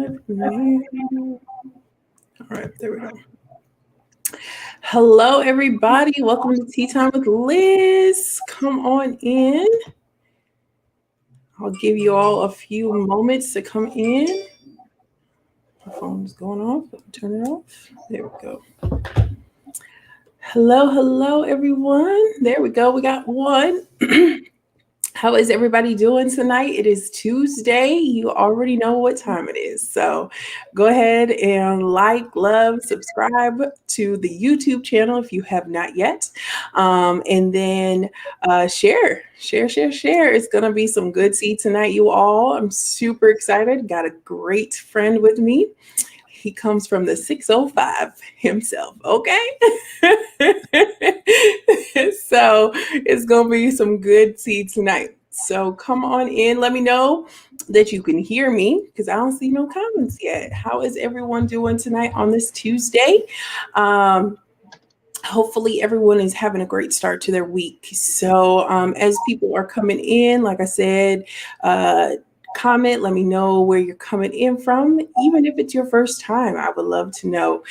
All right, there we go. Hello, everybody. Welcome to Tea Time with Liz. Come on in. I'll give you all a few moments to come in. My phone's going off. Turn it off. There we go. Hello, everyone. There we go. We got one. How is everybody doing tonight? It is Tuesday. You already know what time it is. So go ahead and like, love, subscribe to the YouTube channel if you have not yet. And then share. It's going to be some good tea tonight, you all. I'm super excited. Got a great friend with me. He comes from the 605 himself, okay? So it's going to be some good tea tonight. So come on in. Let me know that you can hear me because I don't see no comments yet. How is everyone doing tonight on this Tuesday? Hopefully everyone is having a great start to their week. So as people are coming in, like I said, comment, let me know where you're coming in from. Even if it's your first time, I would love to know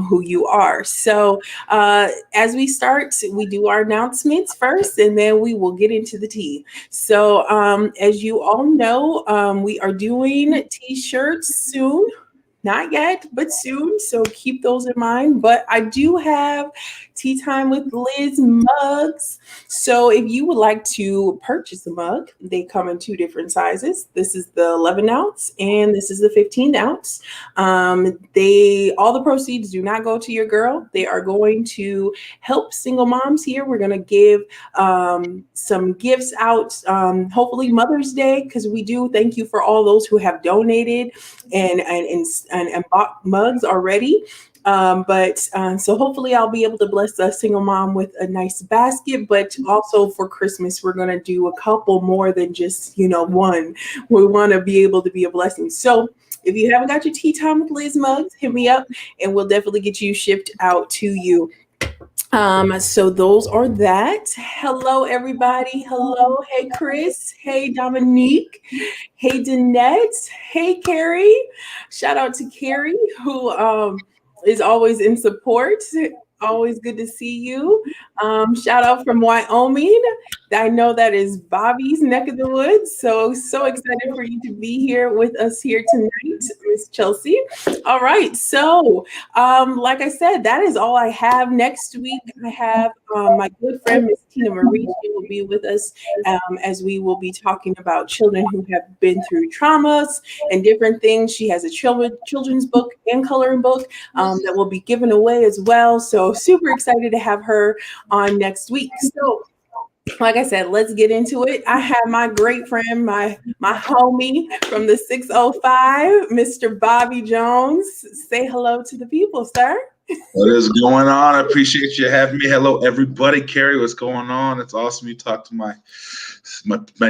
who you are. So as we start, we do our announcements first, and then we will get into the tea. So as you all know, we are doing t-shirts soon. Not yet, but soon. So keep those in mind. But I do have Tea Time with Liz mugs. So if you would like to purchase a mug, they come in two different sizes. This is the 11 ounce and this is the 15 ounce. All the proceeds do not go to your girl. They are going to help single moms here. We're going to give some gifts out, hopefully Mother's Day, because we do thank you for all those who have donated and bought mugs already. So hopefully I'll be able to bless a single mom with a nice basket, but also for Christmas, we're going to do a couple more than just, one. We want to be able to be a blessing. So if you haven't got your Tea Time with Liz mugs, hit me up and we'll definitely get you shipped out to you. So those are that. Hello, everybody. Hello. Hey, Chris. Hey, Dominique. Hey, Danette. Hey, Carrie. Shout out to Carrie, who is always in support. Always good to see you. Shout out from Wyoming. I know that is Bobby's neck of the woods. So excited for you to be here with us here tonight, Miss Chelsea. All right. So, like I said, that is all I have. Next week, I have my good friend, Miss Tina Marie. She will be with us as we will be talking about children who have been through traumas and different things. She has a children's book and coloring book that will be given away as well. So super excited to have her on next week. So like I said, let's get into it. I have my great friend, my homie from the 605, Mr. Bobby Jones. Say hello to the people, sir. What is going on? I appreciate you having me. Hello, everybody. Carrie, what's going on? It's awesome you talked to my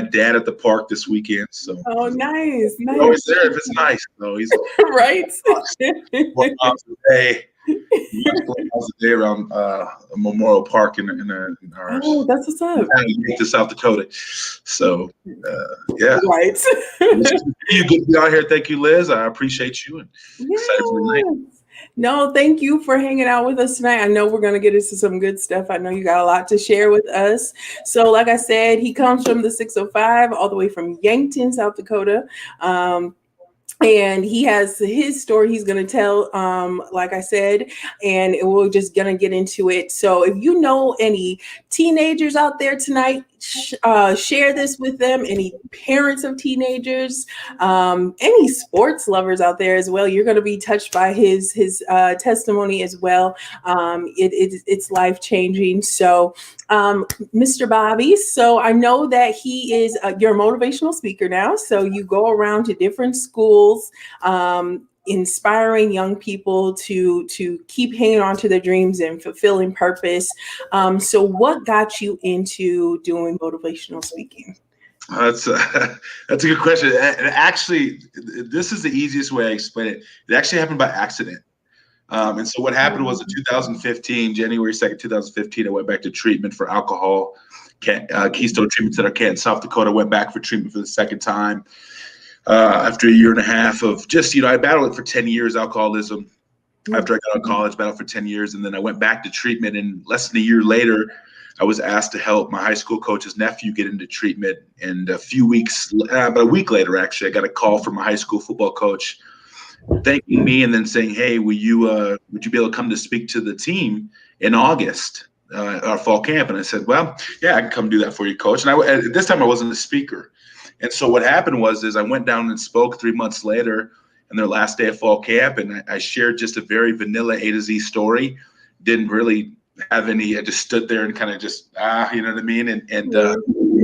dad at the park this weekend. So nice. He's always there if it's nice. So he's right. Day around Memorial Park in our that's what's up. To South Dakota. So yeah. Right. You good to be out here. Thank you, Liz. I appreciate you and excited for the night. No, thank you for hanging out with us tonight. I know we're going to get into some good stuff. I know you got a lot to share with us. So like I said, he comes from the 605 all the way from Yankton, South Dakota. And he has his story he's going to tell, like I said, and we're just going to get into it. So if you know any teenagers out there tonight, share this with them. Any parents of teenagers, any sports lovers out there as well, you're going to be touched by his testimony as well. It's life-changing. So Mr. Bobby, so I know that he is you're a motivational speaker now. So you go around to different schools, inspiring young people to keep hanging on to their dreams and fulfilling purpose. So what got you into doing motivational speaking? That's a good question. And actually, this is the easiest way I explain it. It actually happened by accident. And so what happened was in 2015, January 2nd, 2015, I went back to treatment for alcohol. Keystone Treatment Center, Canton, South Dakota. Went back for treatment for the second time. after a year and a half of just, I battled it for 10 years, alcoholism. After I got out of college, battled for 10 years. And then I went back to treatment. And less than a year later, I was asked to help my high school coach's nephew get into treatment. And about a week later, actually, I got a call from my high school football coach thanking me and then saying, hey, would you be able to come to speak to the team in August, our fall camp? And I said, well, yeah, I can come do that for you, coach. And at this time I wasn't a speaker. And so what happened is I went down and spoke 3 months later on their last day of fall camp. And I shared just a very vanilla A to Z story. Didn't really have any, I just stood there and kind of just, you know what I mean? And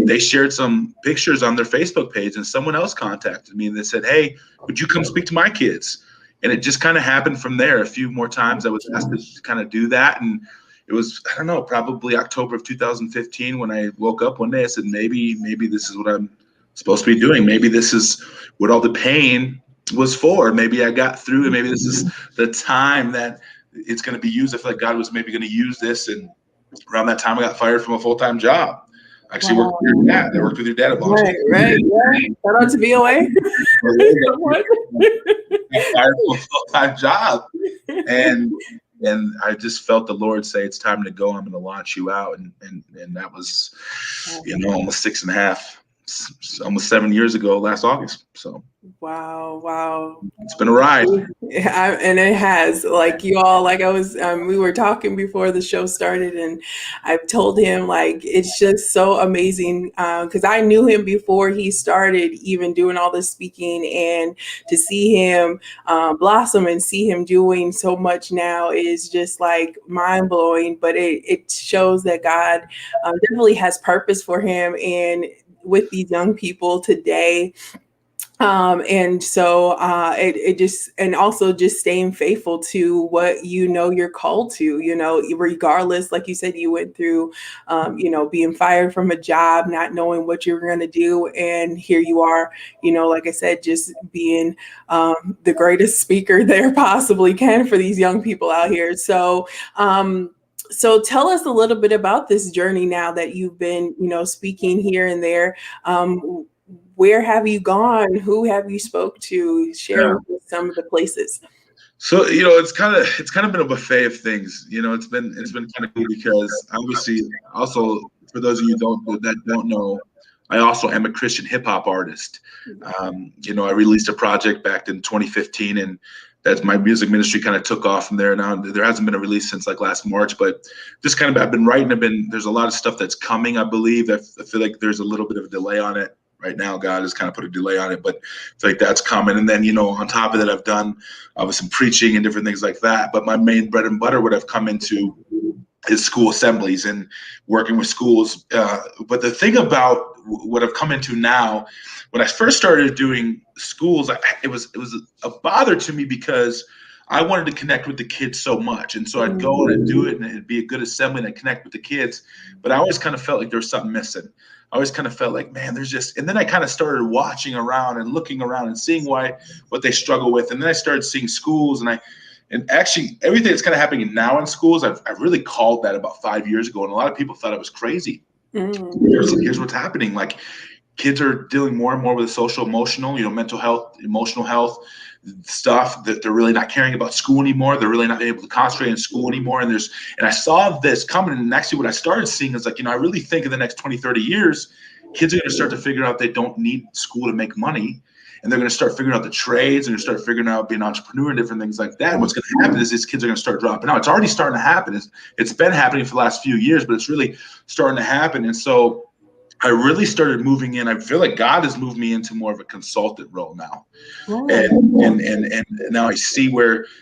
they shared some pictures on their Facebook page, and someone else contacted me and they said, hey, would you come speak to my kids? And it just kind of happened from there. A few more times I was asked to kind of do that. And it was, I don't know, probably October of 2015 when I woke up one day. I said, maybe this is what I'm supposed to be doing. Maybe this is what all the pain was for. Maybe I got through it. Maybe this is the time that it's going to be used. I feel like God was maybe going to use this. And around that time, I got fired from a full-time job. I actually worked with your dad. I worked with your dad at Boston. Right. Yeah. Shout out to VOA. Fired from a full-time job. And I just felt the Lord say, it's time to go. I'm going to launch you out. And that was, almost almost 7 years ago, last August. So. Wow. It's been a ride. Yeah, and it has, like you all, like I was, we were talking before the show started, and I told him, like, it's just so amazing because I knew him before he started even doing all this speaking, and to see him blossom and see him doing so much now is just like mind blowing. But it shows that God definitely has purpose for him and with these young people today. And so it just, and also just staying faithful to what you're called to, regardless, like you said, you went through, being fired from a job, not knowing what you're going to do. And here you are, like I said, just being the greatest speaker there possibly can for these young people out here. So tell us a little bit about this journey now that you've been, speaking here and there. Where have you gone? Who have you spoke to? Share with us some of the places. So, it's kind of been a buffet of things. It's been kind of cool because obviously, also for those of you that don't know, I also am a Christian hip hop artist. I released a project back in 2015, and that's my music ministry kind of took off from there. Now there hasn't been a release since like last March, but just kind of I've been writing. There's a lot of stuff that's coming. I believe I feel like there's a little bit of a delay on it. Right now, God has kind of put a delay on it, but I feel like that's coming. And then, on top of that, I've done some preaching and different things like that. But my main bread and butter, what I've come into is school assemblies and working with schools. But the thing about what I've come into now, when I first started doing schools, it was a bother to me because I wanted to connect with the kids so much. And so I'd go and do it, and it'd be a good assembly and I'd connect with the kids. But I always kind of felt like there was something missing. I always kind of felt like, man, and then I kind of started watching around and looking around and seeing what they struggle with. And then I started seeing schools, and actually everything that's kind of happening now in schools, I've really called that about 5 years ago. And a lot of people thought I was crazy. Here's what's happening. Like, kids are dealing more and more with the social, emotional, mental health, emotional health stuff, that they're really not caring about school anymore. They're really not able to concentrate in school anymore. And I saw this coming. And actually what I started seeing is like, I really think in the next 20, 30 years, kids are going to start to figure out they don't need school to make money. And they're going to start figuring out the trades, and they're start figuring out being an entrepreneur and different things like that. And what's going to happen is these kids are going to start dropping out. It's already starting to happen. It's been happening for the last few years, but it's really starting to happen. And so I really started moving in. I feel like God has moved me into more of a consultant role now. And now I see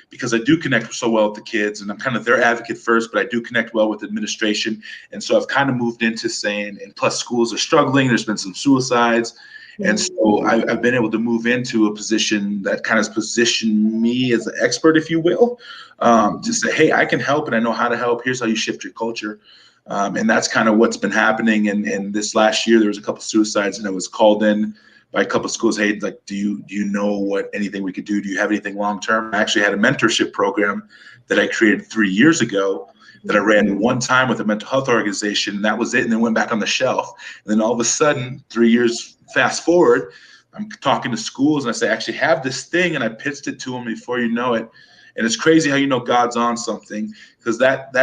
because I do connect so well with the kids, and I'm kind of their advocate first, but I do connect well with administration. And so I've kind of moved into saying, and plus schools are struggling. There's been some suicides. And so I've been able to move into a position that kind of positioned me as an expert, if you will, to say, hey, I can help and I know how to help. Here's how you shift your culture. And that's kind of what's been happening. And this last year, there was a couple of suicides, and I was called in by a couple of schools. Hey, like, do you know anything we could do? Do you have anything long-term? I actually had a mentorship program that I created 3 years ago that I ran one time with a mental health organization, and that was it. And then went back on the shelf. And then all of a sudden, 3 years fast forward, I'm talking to schools and I say, I actually have this thing, and I pitched it to them before you know it. And it's crazy how you know God's on something, because that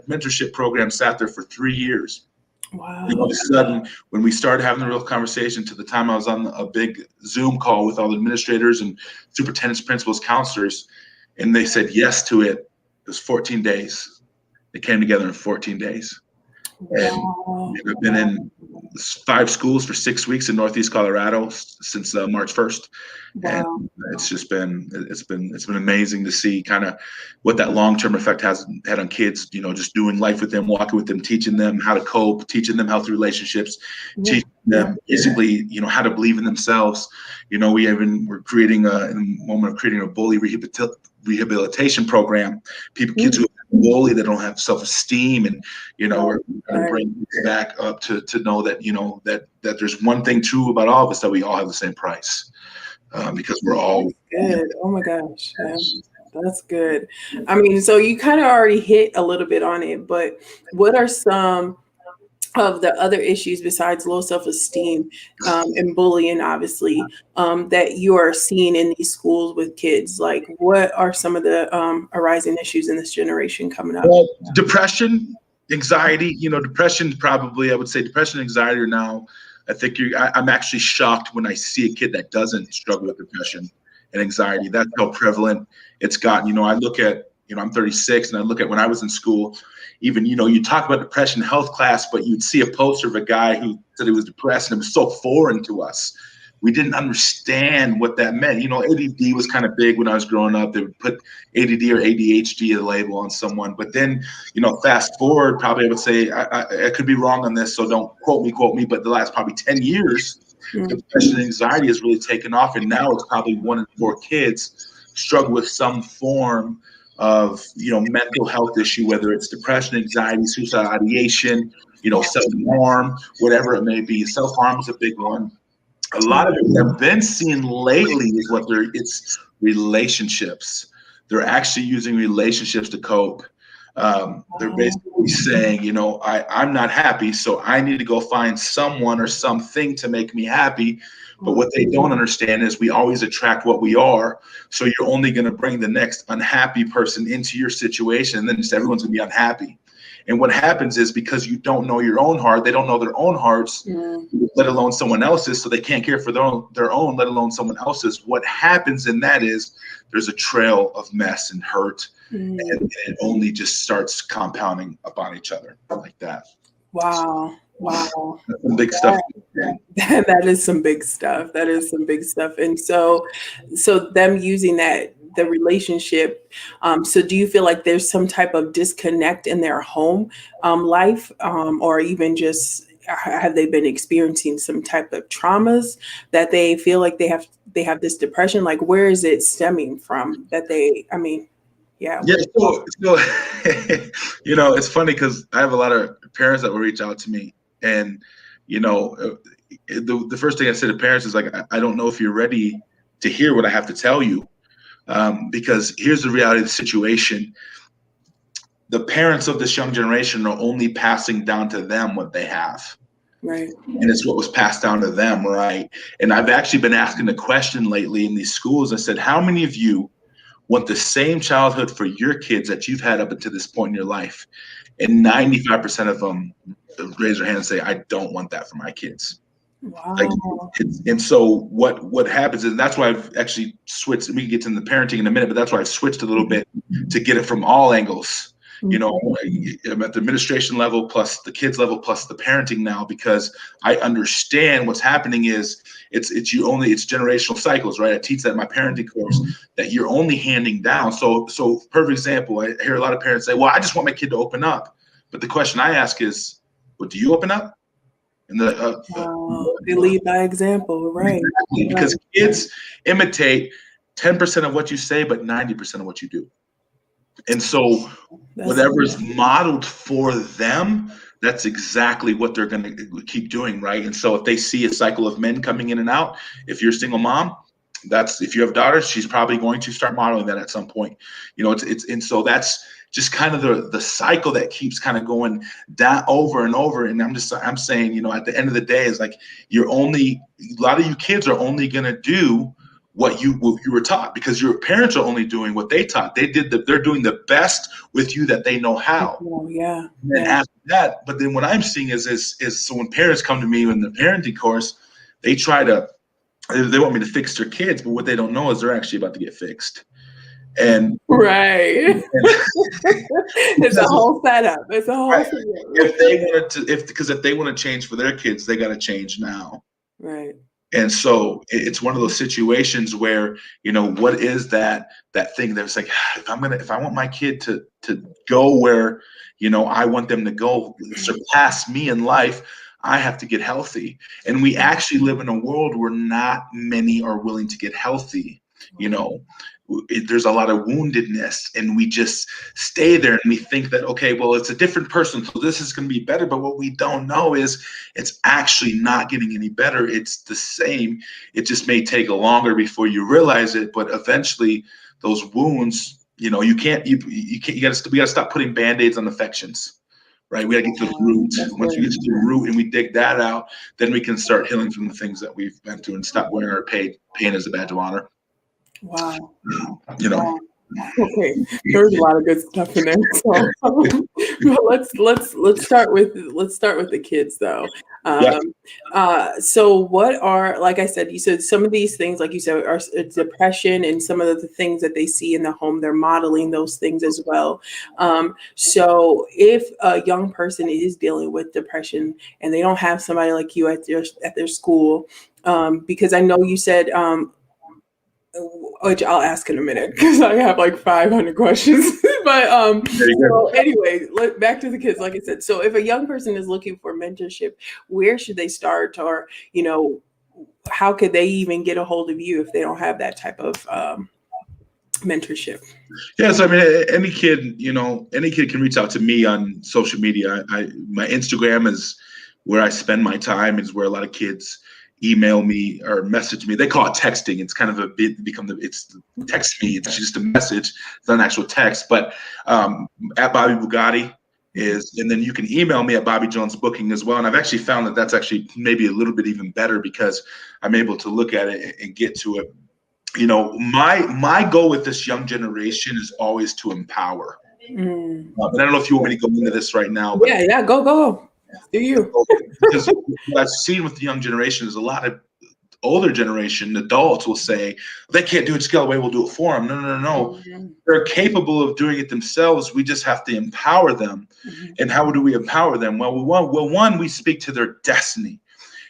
mentorship program sat there for 3 years. And all Wow. of a sudden, when we started having the real conversation, to the time I was on a big Zoom call with all the administrators and superintendents, principals, counselors, and they said yes to it. It was 14 days. They came together in 14 days. And Wow. I've been in 5 schools for 6 weeks in Northeast Colorado since March 1st. And Wow. it's been amazing to see kind of what that long-term effect has had on kids, just doing life with them, walking with them, teaching them how to cope, teaching them healthy relationships, Yeah. teaching them basically, how to believe in themselves. We're creating in the moment of creating a bully rehabilitation program. Kids who are bullied, that don't have self-esteem, and we're going to bring kids back up to know that that there's one thing true about all of us, that we all have the same price. Because we're all Good. Oh my gosh. Yeah. That's good. I mean, so you kind of already hit a little bit on it, but what are some of the other issues besides low self-esteem and bullying, obviously, that you are seeing in these schools with kids? Like, what are some of the arising issues in this generation coming up? well, depression, anxiety. Depression, probably, I would say depression and anxiety are now. I think I'm actually shocked when I see a kid that doesn't struggle with depression and anxiety. That's how prevalent it's gotten. I look at, I'm 36, and I look at when I was in school. Even, you talk about depression health class, but you'd see a poster of a guy who said he was depressed, and it was so foreign to us. We didn't understand what that meant. ADD was kind of big when I was growing up. They would put ADD or ADHD, a label on someone. But then, fast forward, probably I would say, I could be wrong on this, so don't quote me, but the last probably 10 years, depression and anxiety has really taken off. And now it's probably 1 in 4 kids struggle with some form of, mental health issue, whether it's depression, anxiety, suicide ideation, self-harm, whatever it may be. Self-harm is a big one. A lot of it I've been seeing lately is it's relationships. They're actually using relationships to cope. They're basically saying, I'm not happy, so I need to go find someone or something to make me happy. But what they don't understand is we always attract what we are. So you're only going to bring the next unhappy person into your situation, and then just everyone's going to be unhappy. And what happens is, because you don't know your own heart, they don't know their own hearts, let alone someone else's, so they can't care for their own, let alone someone else's. What happens in that is there's a trail of mess and hurt, and it only just starts compounding upon each other like that. Wow. Wow. That's some big stuff. That is some big stuff. That is some big stuff. And so them using the relationship. So do you feel like there's some type of disconnect in their home life, or even just have they been experiencing some type of traumas that they feel like they have this depression? Like, where is it stemming from that they, I mean, yeah. Yeah, so it's funny because I have a lot of parents that will reach out to me, and the first thing I say to parents is, like, I don't know if you're ready to hear what I have to tell you, because here's the reality of the situation. The parents of this young generation are only passing down to them what they have. Right. And it's what was passed down to them, right? And I've actually been asking the question lately in these schools. I said, how many of you want the same childhood for your kids that you've had up until this point in your life? And 95% of them raise their hand and say, I don't want that for my kids. Wow. Like, and so what happens is, that's why I've actually switched. We can get to the parenting in a minute, but that's why I've switched a little bit to get it from all angles. I'm at the administration level, plus the kids level, plus the parenting now, because I understand what's happening is it's generational cycles, right? I teach that in my parenting course, that you're only handing down. So perfect example, I hear a lot of parents say, well, I just want my kid to open up. But the question I ask is, well, do you open up? And they lead by example, right? Because kids imitate 10% of what you say, but 90% of what you do. And so whatever is modeled for them, that's exactly what they're going to keep doing, right? And so if they see a cycle of men coming in and out, if you're a single mom, if you have daughters, she's probably going to start modeling that at some point. And so that's just kind of the cycle that keeps kind of going down over and over. And I'm saying, at the end of the day, is like a lot of you kids are only going to do what you were taught, because your parents are only doing what they taught. They're doing the best with you that they know how. Oh, yeah. And then after that, but then what I'm seeing is so when parents come to me in the parenting course, they want me to fix their kids, but what they don't know is they're actually about to get fixed. And right. It's a whole setup. It's a whole setup. If they want to change for their kids, they got to change now. Right. And so it's one of those situations where, what is that thing that's like, if I want my kid to go where, I want them to go, surpass me in life, I have to get healthy. And we actually live in a world where not many are willing to get healthy. There's a lot of woundedness, and we just stay there and we think that, okay, well, it's a different person, so this is going to be better. But what we don't know is it's actually not getting any better. It's the same. It just may take longer before you realize it, but eventually those wounds, you got to stop putting band-aids on infections. Right, we got to get to the root. Once we get to the root and we dig that out, then we can start healing from the things that we've been through and stop wearing our pain as a badge of honor. Wow. Wow. Okay, there's a lot of good stuff in there. So, let's start with the kids though. So what are, like I said, you said some of these things, like you said, are depression, and some of the things that they see in the home, they're modeling those things as well. So if a young person is dealing with depression and they don't have somebody like you at their school, because I know you said, which I'll ask in a minute because I have like 500 questions. But so anyway, back to the kids. Like I said, so if a young person is looking for mentorship, where should they start, or how could they even get a hold of you if they don't have that type of mentorship? Yes, I mean, any kid can reach out to me on social media. My Instagram is where I spend my time. Is where a lot of kids email me or message me. They call it texting. It's kind of it's text me. It's just a message. It's not an actual text. But at Bobby Bugatti and then you can email me at Bobby Jones Booking as well. And I've actually found that that's actually maybe a little bit even better, because I'm able to look at it and get to it. My goal with this young generation is always to empower. And I don't know if you want me to go into this right now. But yeah, go. Do you? Because what I've seen with the young generation is a lot of older generation adults will say they can't do it scale away, we'll do it for them. No. They're capable of doing it themselves. We just have to empower them. And how do we empower them? Well, one, we speak to their destiny.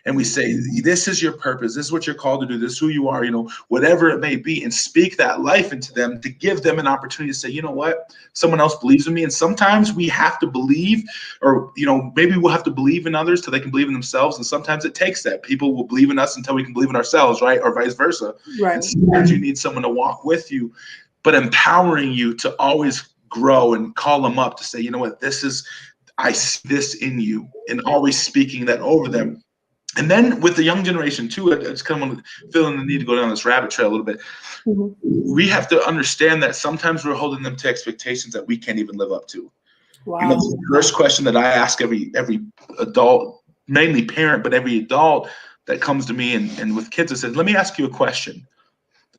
And we say, this is your purpose. This is what you're called to do. This is who you are, whatever it may be, and speak that life into them to give them an opportunity to say, you know what, someone else believes in me. And sometimes we have to believe, or, maybe we'll have to believe in others till they can believe in themselves. And sometimes it takes that. People will believe in us until we can believe in ourselves, right? Or vice versa. Right. And sometimes you need someone to walk with you, but empowering you to always grow and call them up to say, you know what, I see this in you, and always speaking that over them. And then with the young generation too, I just kind of want to feeling the need to go down this rabbit trail a little bit. We have to understand that sometimes we're holding them to expectations that we can't even live up to. Wow. The first question that I ask every adult, mainly parent, but every adult that comes to me and with kids, I said, let me ask you a question.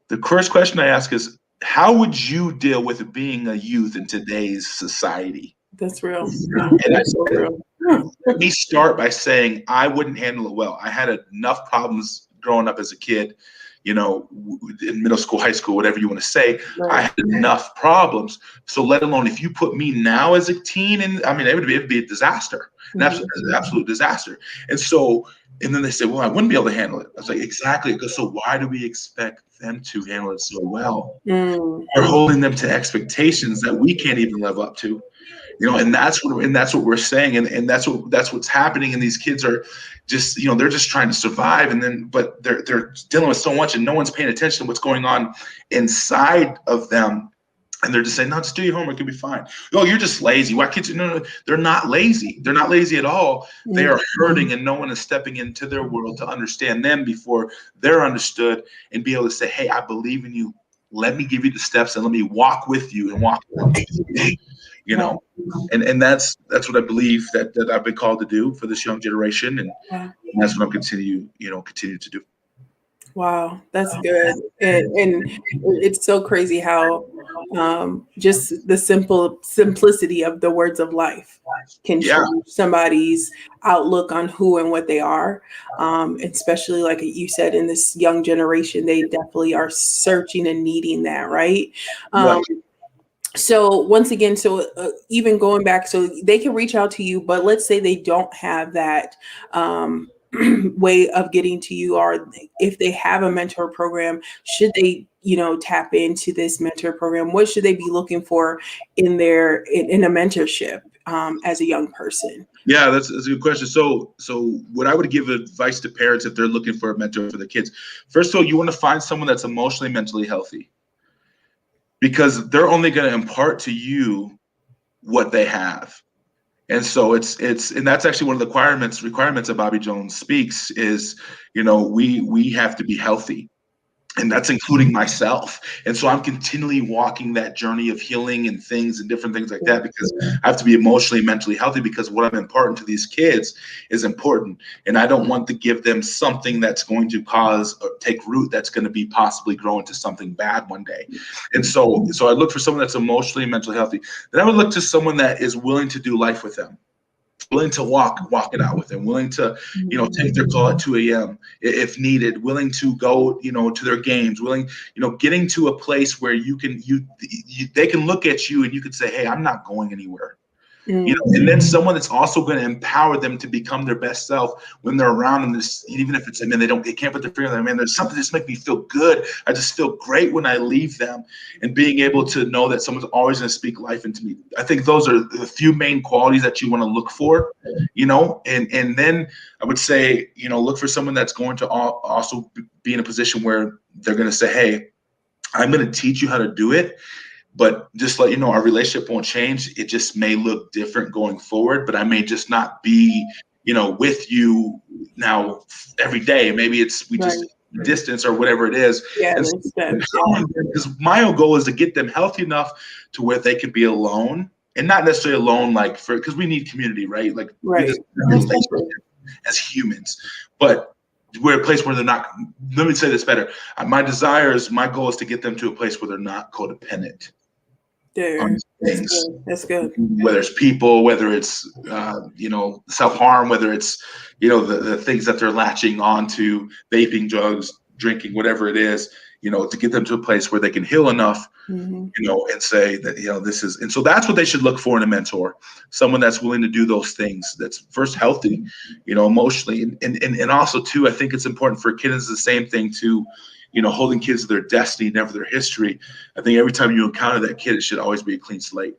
The first question I ask is, how would you deal with being a youth in today's society? That's real. And I said, let me start by saying I wouldn't handle it well. I had enough problems growing up as a kid, in middle school, high school, whatever you want to say. Right. I had enough problems. So let alone if you put me now as a teen, and I mean, it'd be a disaster, an absolute disaster. And then they say, well, I wouldn't be able to handle it. I was like, exactly. So why do we expect them to handle it so well? We're holding them to expectations that we can't even live up to. And that's what we're saying, and that's what's happening. And these kids are just, they're just trying to survive, but they're dealing with so much, and no one's paying attention to what's going on inside of them. And they're just saying, no, just do your homework, you'll be fine. Oh, you're just lazy. Why kids? No, they're not lazy. They're not lazy at all. They are hurting, and no one is stepping into their world to understand them before they're understood and be able to say, hey, I believe in you. let me give you the steps and let me walk with you and walk along with you, you know. Wow. And that's what I believe that I've been called to do for this young generation, and Wow. that's what I'm continue to do. Wow, that's good. And it's so crazy how just the simplicity of the words of life can Yeah, change somebody's outlook on who and what they are. Especially like you said, in this young generation, they definitely are searching and needing that, right? right. Um, so once again, even going back, so they can reach out to you, but let's say they don't have that um, way of getting to you, or if they have a mentor program, should they, tap into this mentor program? What should they be looking for in a mentorship as a young person? Yeah, that's a good question. So what I would give advice to parents if they're looking for a mentor for their kids, first of all, you want to find someone that's emotionally, mentally healthy, because they're only going to impart to you what they have. And so and that's actually one of the requirements of Bobby Jones Speaks is, we have to be healthy, and that's including myself. And so I'm continually walking that journey of healing and things and different things like that, because I have to be emotionally, mentally healthy, because what I'm imparting to these kids is important. And I don't want to give them something that's going to cause or take root, that's going to be possibly grow into something bad one day. And so I look for someone that's emotionally and mentally healthy. Then I would look to someone that is willing to do life with them, willing to walk it out with them, willing to, take their call at 2 a.m. if needed, willing to go, to their games, willing, getting to a place where they can look at you and you could say, hey, I'm not going anywhere. And then someone that's also going to empower them to become their best self when they're around them. Even if it's, I mean, they can't put their finger on them. Man, there's something that's make me feel good. I just feel great when I leave them, and being able to know that someone's always going to speak life into me. I think those are the few main qualities that you want to look for, and then I would say, look for someone that's going to also be in a position where they're going to say, hey, I'm going to teach you how to do it. But just let you know, our relationship won't change. It just may look different going forward, but I may just not be, with you now every day. Maybe we Right. just distance or whatever it is. Yeah, And makes so sense. Yeah. empowering them, because my own goal is to get them healthy enough to where they can be alone, and not necessarily alone, because we need community, right? Like we Right. just Most relationship definitely. as humans, but we're a place where they're not. Let me say this better. My goal is to get them to a place where they're not codependent on There. That's things, good. That's good. whether it's people, whether it's self-harm, whether it's the things that they're latching onto, vaping, drugs, drinking, whatever it is, to get them to a place where they can heal enough, Hmm. and say that, this is. And so that's what they should look for in a mentor: someone that's willing to do those things, that's first healthy, emotionally, and also too, I think it's important for kids, the same thing too, holding kids to their destiny, never their history. I think every time you encounter that kid, it should always be a clean slate.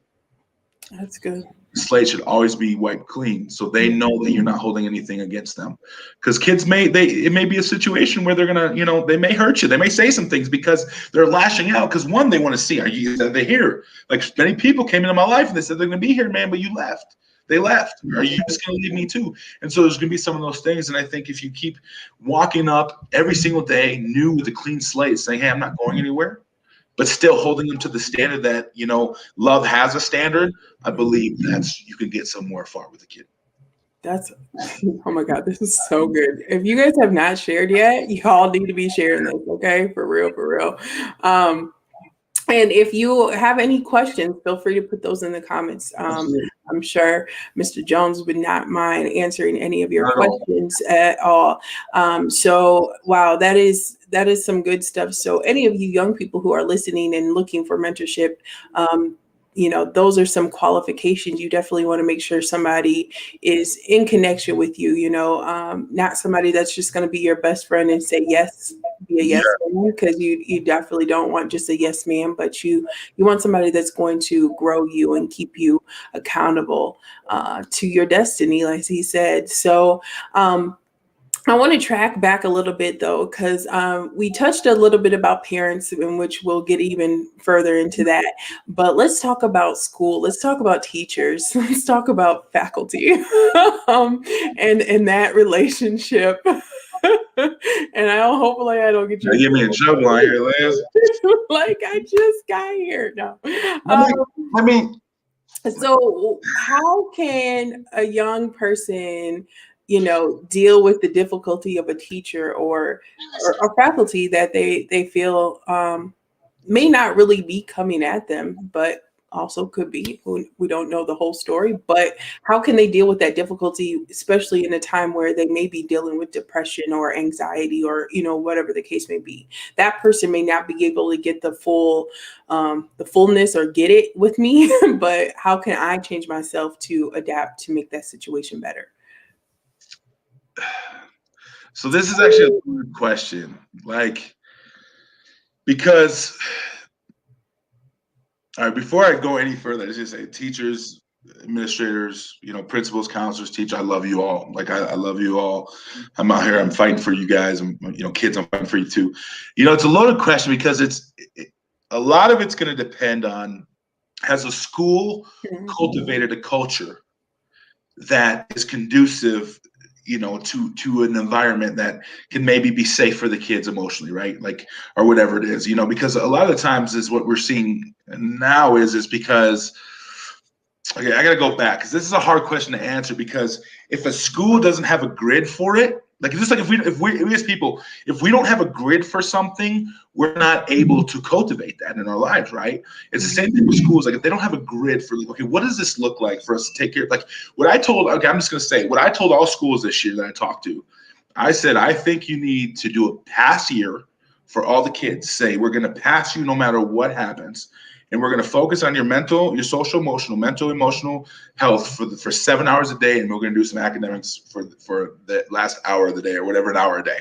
That's good. The slate should always be wiped clean, so they know that you're not holding anything against them. Because kids it may be a situation where they're gonna, they may hurt you, they may say some things because they're lashing out, because one, they want to see, are they here? Like, many people came into my life and they said they're gonna be here, man, but you left. They left. Are you just going to leave me too? And so there's going to be some of those things. And I think if you keep walking up every single day new with a clean slate, saying, hey, I'm not going anywhere, but still holding them to the standard that, love has a standard, I believe you can get somewhere far with a kid. That's oh my God, this is so good. If you guys have not shared yet, y'all need to be sharing this, okay? For real, for real. Um, and if you have any questions, feel free to put those in the comments. Absolutely. I'm sure Mr. Jones would not mind answering any of your Not at all. questions at all. So wow, that is some good stuff. So any of you young people who are listening and looking for mentorship, those are some qualifications. You definitely want to make sure somebody is in connection with you, not somebody that's just going to be your best friend and say yes, be a Yeah. yes man, because you definitely don't want just a yes man, but you want somebody that's going to grow you and keep you accountable to your destiny, like he said. So I want to track back a little bit though, because we touched a little bit about parents, in which we'll get even further into that. But let's talk about school. Let's talk about teachers. Let's talk about faculty, and that relationship. And hopefully I don't get you You in get me in trouble on here, Liz. trouble. Like I just got here. No. I mean, I mean, So how can a young person, deal with the difficulty of a teacher or faculty that they feel may not really be coming at them, but also could be. We don't know the whole story, but how can they deal with that difficulty, especially in a time where they may be dealing with depression or anxiety or whatever the case may be? That person may not be able to get the fullness or get it with me, but how can I change myself to adapt to make that situation better? so this is actually a good question. Like, because, all right, before I go any further, let's just say teachers, administrators, principals, counselors, teachers, I love you all. Like, I love you all. I'm out here, I'm fighting for you guys. Kids, I'm fighting for you too. It's a loaded question because a lot of it's going to depend on, has a school cultivated a culture that is conducive, to an environment that can maybe be safe for the kids emotionally, right? Like, or whatever it is, because a lot of the times is what we're seeing now is because, okay, I gotta go back because this is a hard question to answer, because if a school doesn't have a grid for it, like just like if we as people, if we don't have a grid for something, we're not able to cultivate that in our lives, right? It's the same thing with schools. Like if they don't have a grid for, like, okay, what does this look like for us to take care of? Like I'm just gonna say what I told all schools this year that I talked to. I said, I think you need to do a pass year for all the kids. Say, we're gonna pass you no matter what happens. And we're going to focus on your mental, your social, emotional, mental, emotional health for 7 hours a day, and we're going to do some academics for the last hour of the day, or whatever, an hour a day.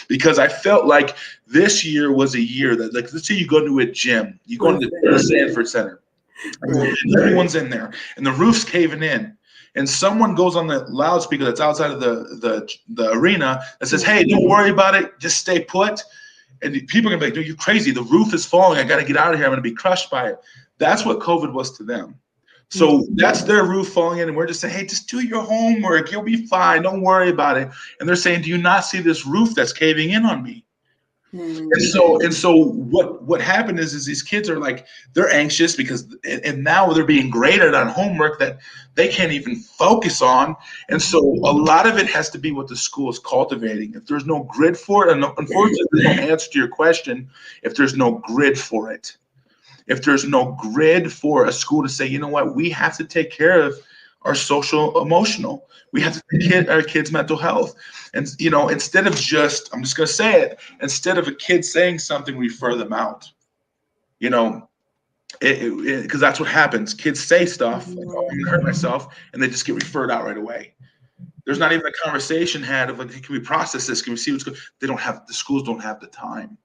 Because I felt like this year was a year that, like, let's say you go to a gym, you go to the Sanford Center, and everyone's in there, and the roof's caving in, and someone goes on the loudspeaker that's outside of the arena that says, "Hey, don't worry about it, just stay put." And people are gonna be like, "Dude, you're crazy. The roof is falling. I got to get out of here. I'm gonna be crushed by it." That's what COVID was to them. So that's their roof falling in, and we're just saying, "Hey, just do your homework. You'll be fine. Don't worry about it." And they're saying, "Do you not see this roof that's caving in on me?" And so what happened is these kids are like, they're anxious because, and now they're being graded on homework that they can't even focus on. And so a lot of it has to be what the school is cultivating. If there's no grid for it, and unfortunately there's no answer to your question, if there's no grid for it, if there's no grid for a school to say, you know what, we have to take care of our social emotional, we have to take care of our kids' mental health. And instead of just, I'm just going to say it, instead of a kid saying something, refer them out. Because that's what happens. Kids say stuff like, "Oh, I'm going to hurt myself," and they just get referred out right away. There's not even a conversation had of like, "Hey, can we process this? Can we see what's going?" The schools don't have the time.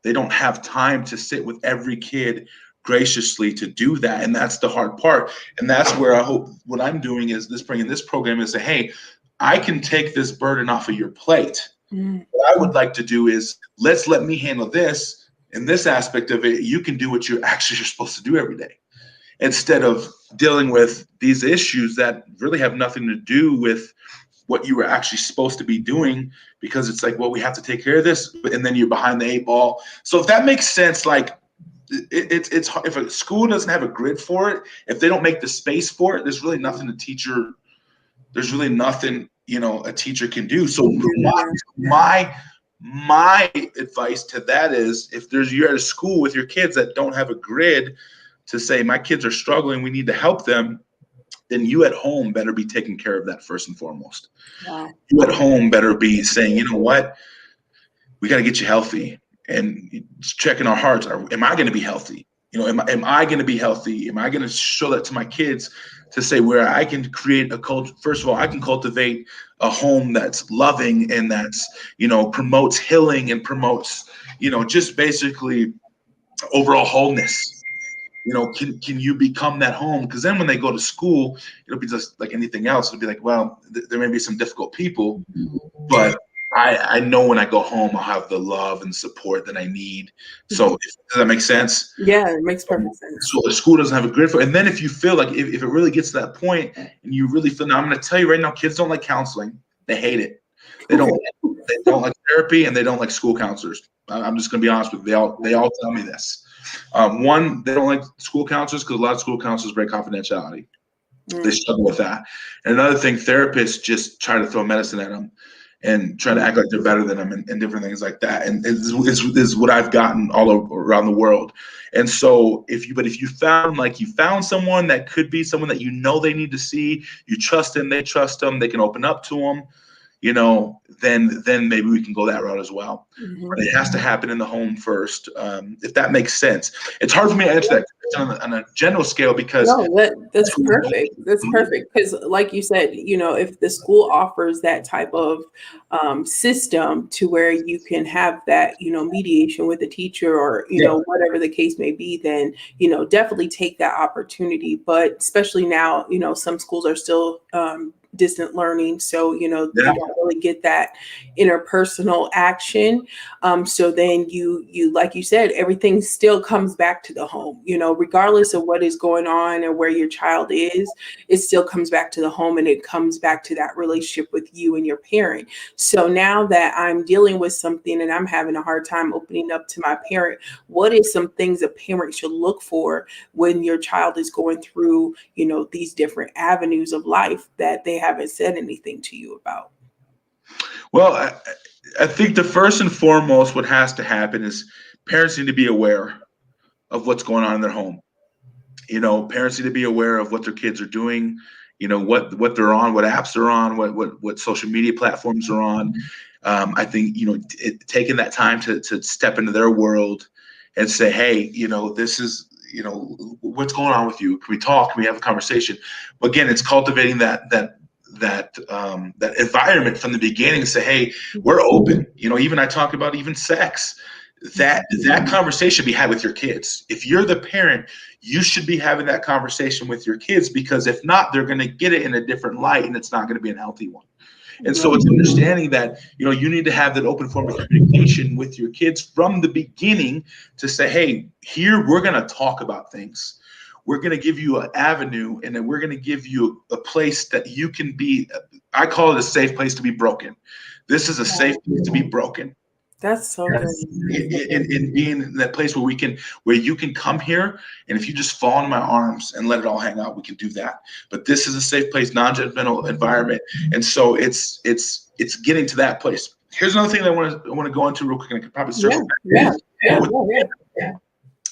They don't have time to sit with every kid graciously to do that. And that's the hard part. And that's where I hope what I'm doing is bringing this program is say, "Hey, I can take this burden off of your plate. What I would like to do is let me handle this, in this aspect of it. You can do what you're supposed to do every day, instead of dealing with these issues that really have nothing to do with what you were actually supposed to be doing, because it's like, well, we have to take care of this, and then you're behind the 8 ball." So if that makes sense, like it's if a school doesn't have a grid for it, if they don't make the space for it, there's really nothing a teacher can do. So my advice to that is, if you're at a school with your kids that don't have a grid to say, "My kids are struggling, we need to help them," then you at home better be taking care of that first and foremost. Wow. You at home better be saying, "You know what? We got to get you healthy," and checking our hearts. Am I going to be healthy? Am I going to be healthy? Am I going to show that to my kids, to say where I can create a culture? First of all, I can cultivate a home that's loving and that's, promotes healing and promotes, just basically overall wholeness. Can you become that home? Because then when they go to school, it'll be just like anything else. It'll be like, well, there may be some difficult people, but I know when I go home, I'll have the love and support that I need. So does that make sense? Yeah, it makes perfect sense. So the school doesn't have a grid for it. And then if you feel like, if it really gets to that point and you really feel, now I'm going to tell you right now, kids don't like counseling. They hate it. They don't they don't like therapy, and they don't like school counselors. I'm just going to be honest with you. They all tell me this. One, they don't like school counselors because a lot of school counselors break confidentiality. They Mm, struggle with that. And another thing, therapists just try to throw medicine at them and try to act like they're better than them, and different things like that. And is what I've gotten all around the world. And so if you found someone that could be someone that they need to see, you trust them, they trust them, they can open up to them, then maybe we can go that route as well. mhm. But it has to happen in the home first, if that makes sense. It's hard for me to answer that on a general scale because No, that's perfect. That's perfect because, like you said, if the school offers that type of system to where you can have that, mediation with a teacher or, yeah, whatever the case may be, then, definitely take that opportunity. But especially now, some schools are still distant learning. So, yeah, you don't really get that interpersonal action. So then you like you said, everything still comes back to the home, regardless of what is going on or where your child is, it still comes back to the home and it comes back to that relationship with you and your parent. So now that I'm dealing with something and I'm having a hard time opening up to my parent, what is some things a parent should look for when your child is going through, these different avenues of life that they haven't said anything to you about? well, I think the first and foremost, what has to happen is parents need to be aware of what's going on in their home. Parents need to be aware of what their kids are doing, what they're on, what apps they're on, what social media platforms are on. I think taking that time to step into their world and say, hey, this is what's going on with you. Can we talk? Can we have a conversation? But again, it's cultivating that environment from the beginning. Say, hey, we're open. Even I talk about even sex. That conversation be had with your kids. If you're the parent, you should be having that conversation with your kids, because if not, they're going to get it in a different light, and it's not going to be a healthy one. And so it's understanding that you need to have that open form of communication with your kids from the beginning to say, hey, here we're going to talk about things. We're going to give you an avenue, and then we're going to give you a place that you can be. I call it a safe place to be broken. This is a safe place to be broken. That's so good. In being in that place where you can come here, and if you just fall in my arms and let it all hang out, we can do that. But this is a safe place, non-judgmental environment, and so it's getting to that place. Here's another thing that I want to go into real quick, and I could probably Yeah, circle yeah, back. yeah, yeah, yeah.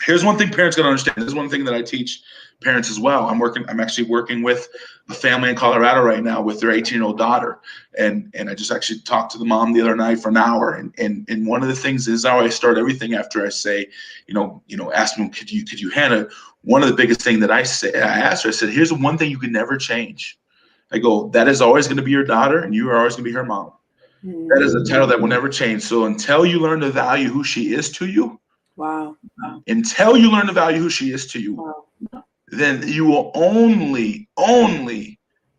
Here's one thing parents got to understand. This is one thing that I teach parents as well. I'm actually working with a family in Colorado right now with their 18-year-old daughter, and I just actually talked to the mom the other night for an hour. And one of the things is how I start everything after I say, ask them, could you handle it? One of the biggest thing that I asked her, I said, here's the one thing you can never change. I go, that is always going to be your daughter, and you are always going to be her mom. That is a title that will never change. So until you learn to value who she is to you, Wow. until you learn to value who she is to you, Wow. then you will only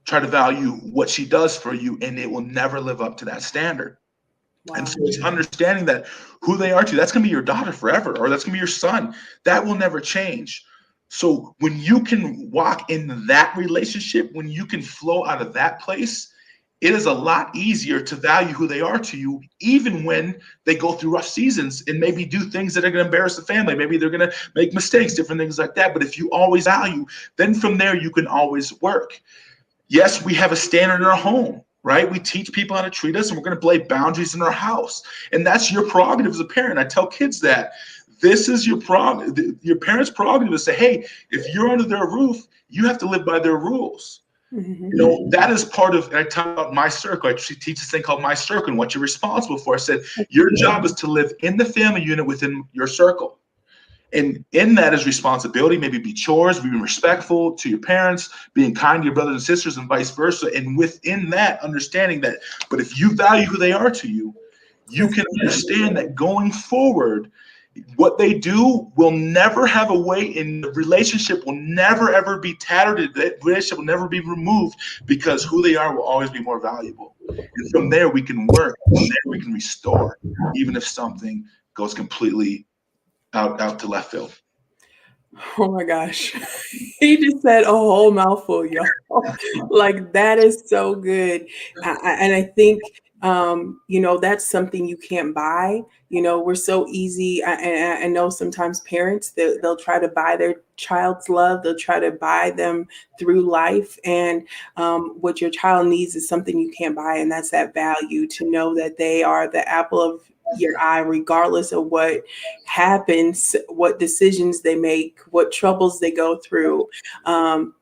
try to value what she does for you, and it will never live up to that standard. And Wow. so it's understanding that who they are to you, that's going to be your daughter forever, or that's going to be your son. That will never change. So when you can walk in that relationship, when you can flow out of that place, it is a lot easier to value who they are to you, even when they go through rough seasons and maybe do things that are going to embarrass the family. Maybe they're going to make mistakes, different things like that. But if you always value, then from there you can always work. Yes, we have a standard in our home, right? We teach people how to treat us, and we're going to lay boundaries in our house. And that's your prerogative as a parent. I tell kids that this is your prerogative. Your parents' prerogative to say, hey, if you're under their roof, you have to live by their rules. Mhm. That is part of, and I talk about my circle. I teach this thing called my circle and what you're responsible for. I said, your job is to live in the family unit within your circle. And in that is responsibility, maybe be chores, being respectful to your parents, being kind to your brothers and sisters, and vice versa. And within that, understanding that, but if you value who they are to you, you That's can understand that going forward, what they do will never have a way, and the relationship will never ever be tattered. The relationship will never be removed, because who they are will always be more valuable. And from there we can work. From there we can restore, even if something goes completely out to left field. Oh my gosh. He just said a whole mouthful, y'all. Like, that is so good. And I think That's something you can't buy. We're so easy. I know sometimes parents, they'll try to buy their child's love. They'll try to buy them through life. And what your child needs is something you can't buy. And that's that value, to know that they are the apple of your eye, regardless of what happens, what decisions they make, what troubles they go through. Um,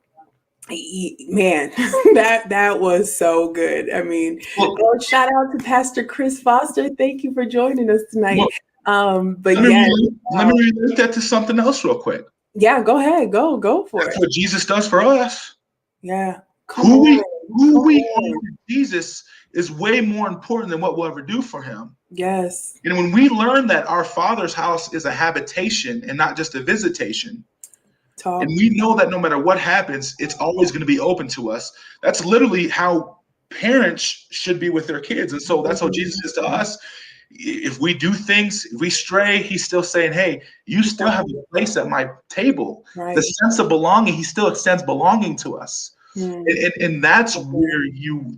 Man, that was so good. I mean, Well, oh, shout out to Pastor Chris Foster. Thank you for joining us tonight. well, But let me yeah, let me relate that to something else real quick. yeah, go ahead, go for That's it. what Jesus does for us. Yeah, come Who we on, who come we are on. in Jesus is way more important than what we'll ever do for him. Yes, And when we learn that our Father's house is a habitation and not just a visitation, and talk. we know that no matter what happens, it's always going to be open to us. That's literally how parents should be with their kids. And so that's how Mhm. Jesus is to us. If we do things, if we stray, he's still saying, hey, you still have a place at my table. The Right. sense of belonging, he still extends belonging to us. Mm. And that's Okay. where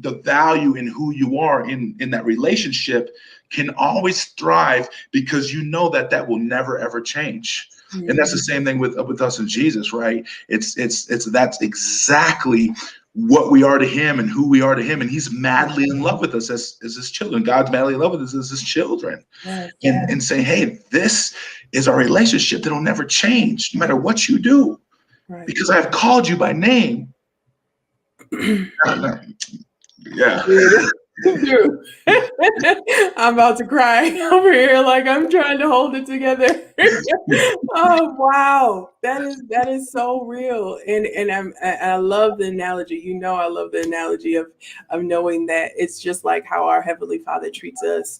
the value in who you are in that relationship can always thrive, because you know that will never ever change. And that's the Mm. same thing with us and Jesus, right? It's that's exactly what we are to him and who we are to him. And he's madly in love with us as his children. God's madly in love with us as his children. Yes. And saying, hey, this is our relationship that'll never change, no matter what you do, Right. because I have called you by name. Yeah. Dude, dude. I'm about to cry over here, like I'm trying to hold it together. Oh wow, that is so real, and I love the analogy. I love the analogy of knowing that it's just like how our heavenly Father treats us,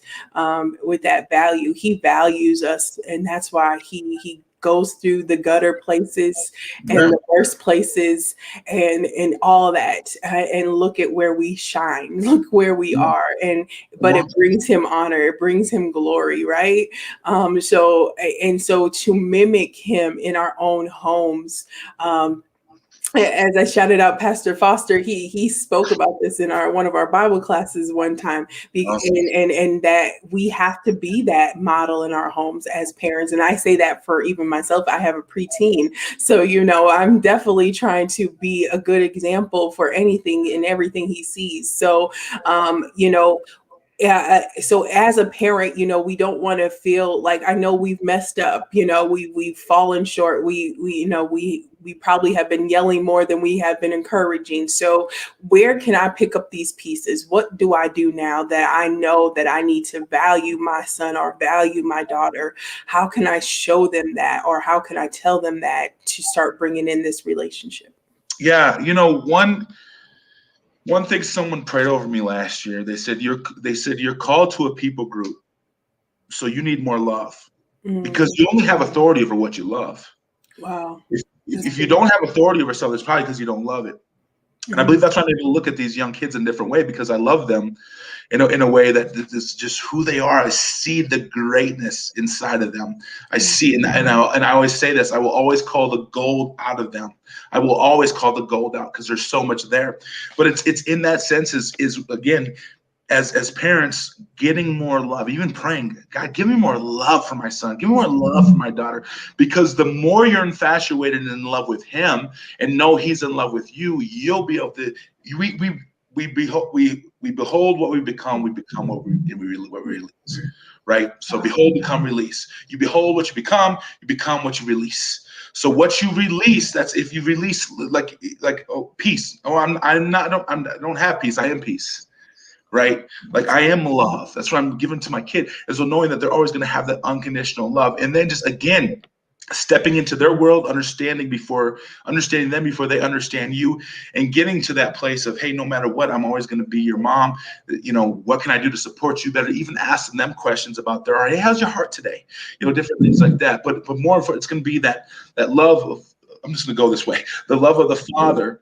with that value. He values us, and that's why he goes through the gutter places and Yeah. the worst places and all that, and look at where we shine, look where we are, but Well, it brings him honor, it brings him glory, right? So to mimic him in our own homes, as I shouted out Pastor Foster, he spoke about this in our one of our Bible classes one time, awesome. and that we have to be that model in our homes as parents. And I say that for even myself. I have a preteen, so I'm definitely trying to be a good example for anything and everything he sees. So, yeah, so as a parent, we don't want to feel like, I know we've messed up, we've fallen short, we probably have been yelling more than we have been encouraging. So where can I pick up these pieces? What do I do now that I know that I need to value my son or value my daughter? How can I show them that, or how can I tell them that, to start bringing in this relationship? Yeah, one thing someone prayed over me last year. They said you're called to a people group, so you need more love, because Mm, you only have authority over what you love. wow, If that's if you good. don't have authority over something, it's probably because you don't love it. And I believe Mhm. that's why I'm able to look at these young kids in a different way, because I love them in a way that this is just who they are. I see the greatness inside of them. I see, and I always say this: I will always call the gold out of them. I will always call the gold out, because there's so much there. But it's in that sense is again, as parents, getting more love, even praying, God, give me more love for my son, give me more love for my daughter, because the more you're infatuated and in love with him and know he's in love with you, you'll be able to. We behold what we become what we release, right? So behold, become, release. You behold what you become what you release. So what you release, that's if you release, like oh, peace. Oh, I'm not, I don't have peace. I am peace, right? Like I am love. That's what I'm giving to my kid, is so knowing that they're always going to have that unconditional love. And then just again, stepping into their world, understanding them before they understand you, and getting to that place of, hey, no matter what, I'm always going to be your mom. What can I do to support you better? Even asking them questions about their, hey, how's your heart today? Different things like that. But more for it's going to be that love of, I'm just going to go this way, the love of the Father.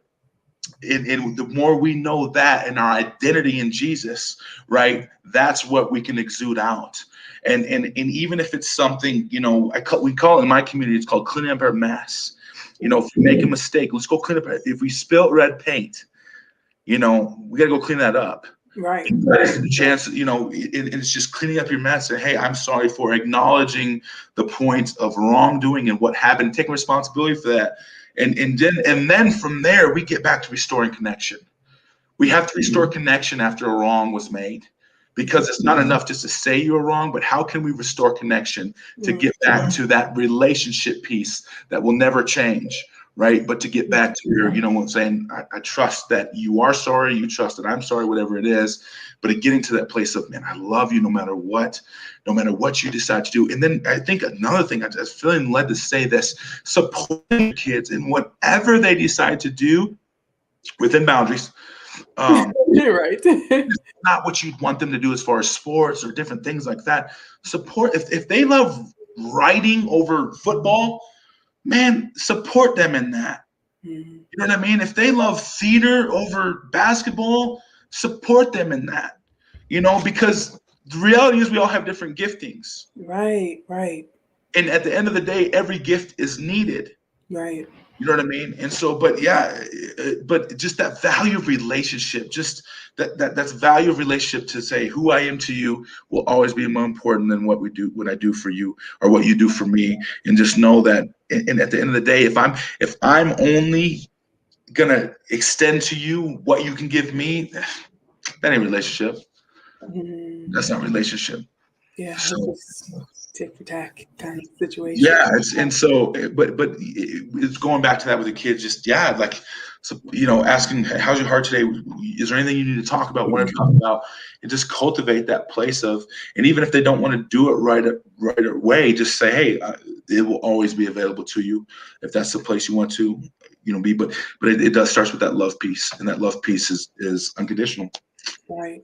And the more we know that and our identity in Jesus, right, that's what we can exude out. And even if it's something, we call it in my community, it's called cleaning up our mess. If we make a mistake, let's go clean up. If we spilt red paint, we got to go clean that up. Right. The chance, and it's just cleaning up your mess. And hey, I'm sorry for acknowledging the point of wrongdoing and what happened, taking responsibility for that. And then from there, we get back to restoring connection. We have to restore connection after a wrong was made, because it's not enough just to say you're wrong, but how can we restore connection to Mm. get back to that relationship piece that will never change, right? But to get back to where, what I'm saying, I trust that you are sorry, you trust that I'm sorry, whatever it is, but getting to that place of, man, I love you no matter what you decide to do. And then I think another thing, I just feeling led to say this, supporting kids in whatever they decide to do within boundaries. Um, Right. Not what you'd want them to do as far as sports or different things like that. Support if they love writing over football, man, support them in that. Mhm. You know what I mean? If they love theater over basketball, support them in that. Because the reality is we all have different giftings. Right. Right. And at the end of the day, every gift is needed. Right. You know what I mean? And so, but yeah, but just that value of relationship, just that's value of relationship to say who I am to you will always be more important than what I do for you or what you do for me. And just know that, and at the end of the day, if I'm only gonna extend to you what you can give me, that ain't relationship. Mhm. That's not relationship. Yeah, it's So just tick for tack kind of situation. yeah, and so, but it's going back to that with the kids. Just yeah, like, so, asking, "Hey, how's your heart today? Is there anything you need to talk about? Want to talk about?" And just cultivate that place of, and even if they don't want to do it right away, just say, "Hey, it will always be available to you if that's the place you want to, be." But it does starts with that love piece, and that love piece is unconditional. Right.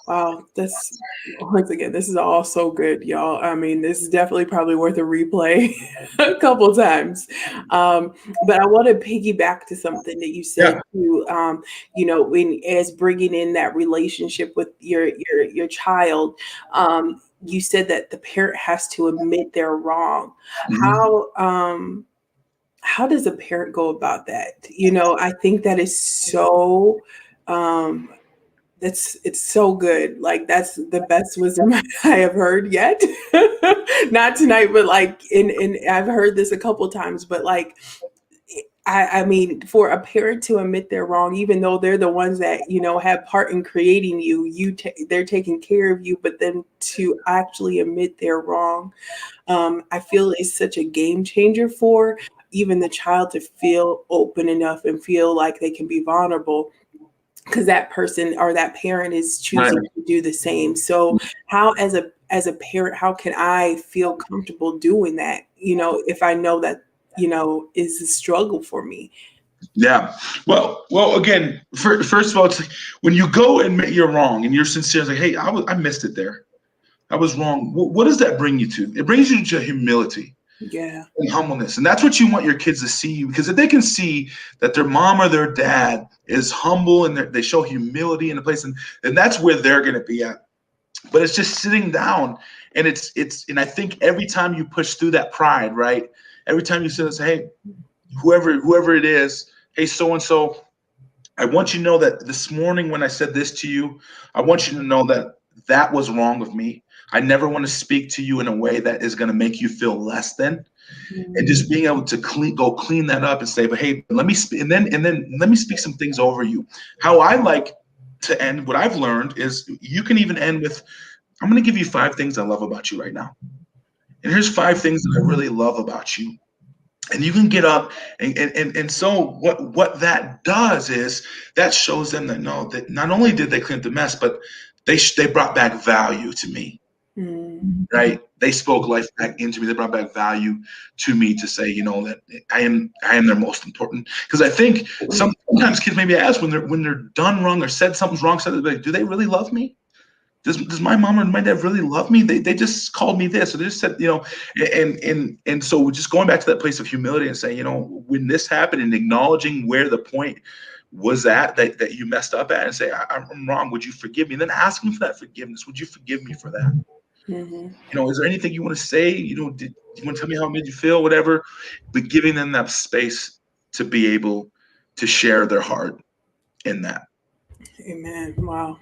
Wow, this once again, this is all so good, y'all. I mean, this is definitely probably worth a replay a couple times. But I want to piggyback to something that you said Yeah. too. When as bringing in that relationship with your child, you said that the parent has to admit they're wrong. Mhm. How does a parent go about that? I think that is so. Um, it's so good. Like that's the best wisdom I have heard yet. Not tonight, but like in I've heard this a couple times, but like I mean, for a parent to admit they're wrong, even though they're the ones that have part in creating you, they're taking care of you, but then to actually admit they're wrong, I feel is such a game changer for even the child to feel open enough and feel like they can be vulnerable because that person or that parent is Right. choosing to do the same. So how as a parent, how can I feel comfortable doing that? If I know that, is a struggle for me. Yeah. Well. Again, first of all, it's like when you go and admit you're wrong and you're sincere, it's like, hey, I missed it there. I was wrong. What does that bring you to? It brings you to humility Yeah. and humbleness, and that's what you want your kids to see you. Because if they can see that their mom or their dad is humble and they show humility in a place, and that's where they're going to be at. But it's just sitting down, and and I think every time you push through that pride, right? Every time you sit and say, hey, whoever it is, hey, so and so, I want you to know that this morning when I said this to you, I want you to know that that was wrong with me. I never want to speak to you in a way that is going to make you feel less than. And Mhm. just being able to clean that up and say, but hey, let me speak, and then let me speak some things over you. How I like to end, what I've learned is you can even end with, I'm going to give you 5 things I love about you right now. And here's 5 things that I really love about you. And you can get up and so what that does is that shows them that no, that not only did they clean up the mess, but they brought back value to me, Mm. right? They spoke life back into me. They brought back value to me to say, that I am their most important. Because I think sometimes kids maybe ask when they're done wrong or said something's wrong, said like, do they really love me? Does my mom or my dad really love me? They just called me this, or they just said, and so just going back to that place of humility and saying, when this happened and acknowledging where the point was that you messed up at, and say, I'm wrong. Would you forgive me? And then asking for that forgiveness. Would you forgive me for that? Mhm. Is there anything you want to say? Did you want to tell me how it made you feel? Whatever, but giving them that space to be able to share their heart in that. Amen. Wow.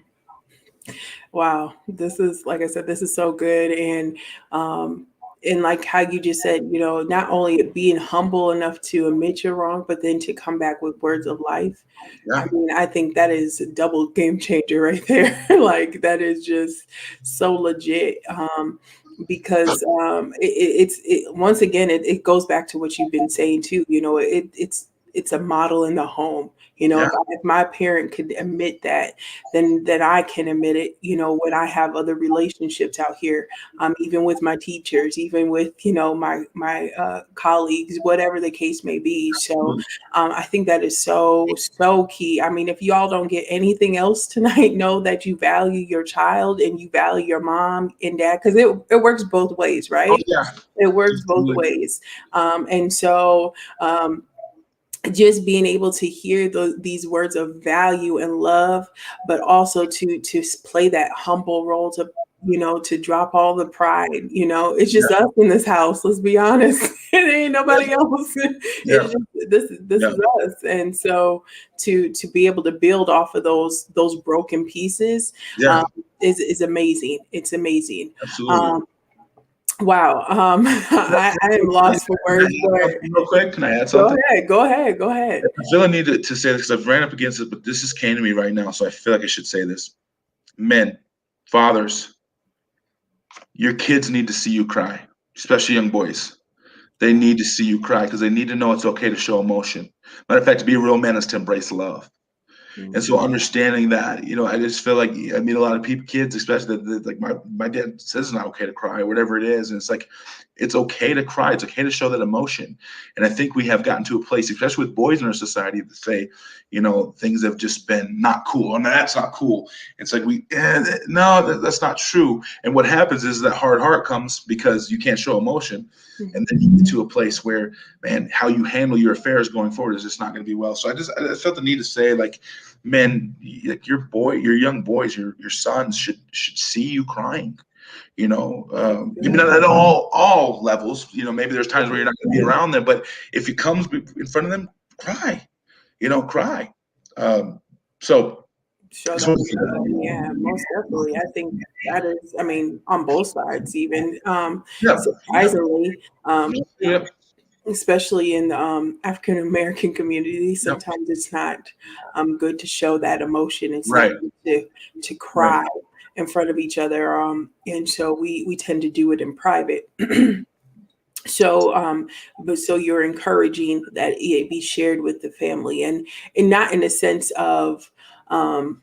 Wow, this is, like I said, this is so good. Um and like how you just said, not only being humble enough to admit you're wrong, but then to come back with words of life. I Yeah. mean, I think that is a double game changer right there. Like that is just so legit. Because once again, it goes back to what you've been saying too. It's a model in the home. Yeah. If my parent could admit that, then I can admit it. When I have other relationships out here, even with my teachers, even with my colleagues, whatever the case may be. So I think that is so, so key. I mean, if y'all don't get anything else tonight, know that you value your child and you value your mom and dad, because it works both ways, Oh right? yeah. It works both ways. And so, just being able to hear these words of value and love, but also to play that humble role, to drop all the pride. It's Yeah. just us in this house. Let's be honest. It ain't nobody else. Yeah. It's just this Yeah. is us. And so to be able to build off of those broken pieces, Yeah. um, is amazing. It's amazing. Absolutely. Um, wow. I am lost for Can I words, add but something real quick? Can I add go something? ahead. Go ahead. Go ahead. I feel I need to say this because I've ran up against it, but this just came to me right now, so I feel like I should say this. Men, fathers, your kids need to see you cry, especially young boys. They need to see you cry because they need to know it's okay to show emotion. Matter of fact, to be a real man is to embrace love. And so Mhm. understanding that, I just feel like I meet a lot of people, kids, especially that like my dad says it's not okay to cry or whatever it is. And it's like, it's okay to cry. It's okay to show that emotion. And I think we have gotten to a place, especially with boys in our society, that say, things have just been not cool. I mean, that's not cool. It's like no, that's not true. And what happens is that hard heart comes because you can't show emotion. And then you get to a place where, man, how you handle your affairs going forward is just not going to be well. So I felt the need to say, like, men, like your young boys, your sons should see you crying. That's Maybe good. not at all levels. Maybe there's times where you're not going to be Right. around them, but if it comes in front of them, cry. Cry. Um, so Show it's that one emotion. Yeah, most definitely. I think that is, I mean, on both sides, even yeah, yeah, surprisingly, yeah, especially in the African American community, yeah. sometimes it's not good to show that emotion. It's not Right, good to right. cry in front of each other. And so we tend to do it in private. So but so you're encouraging that it be shared with the family, and not in a sense of um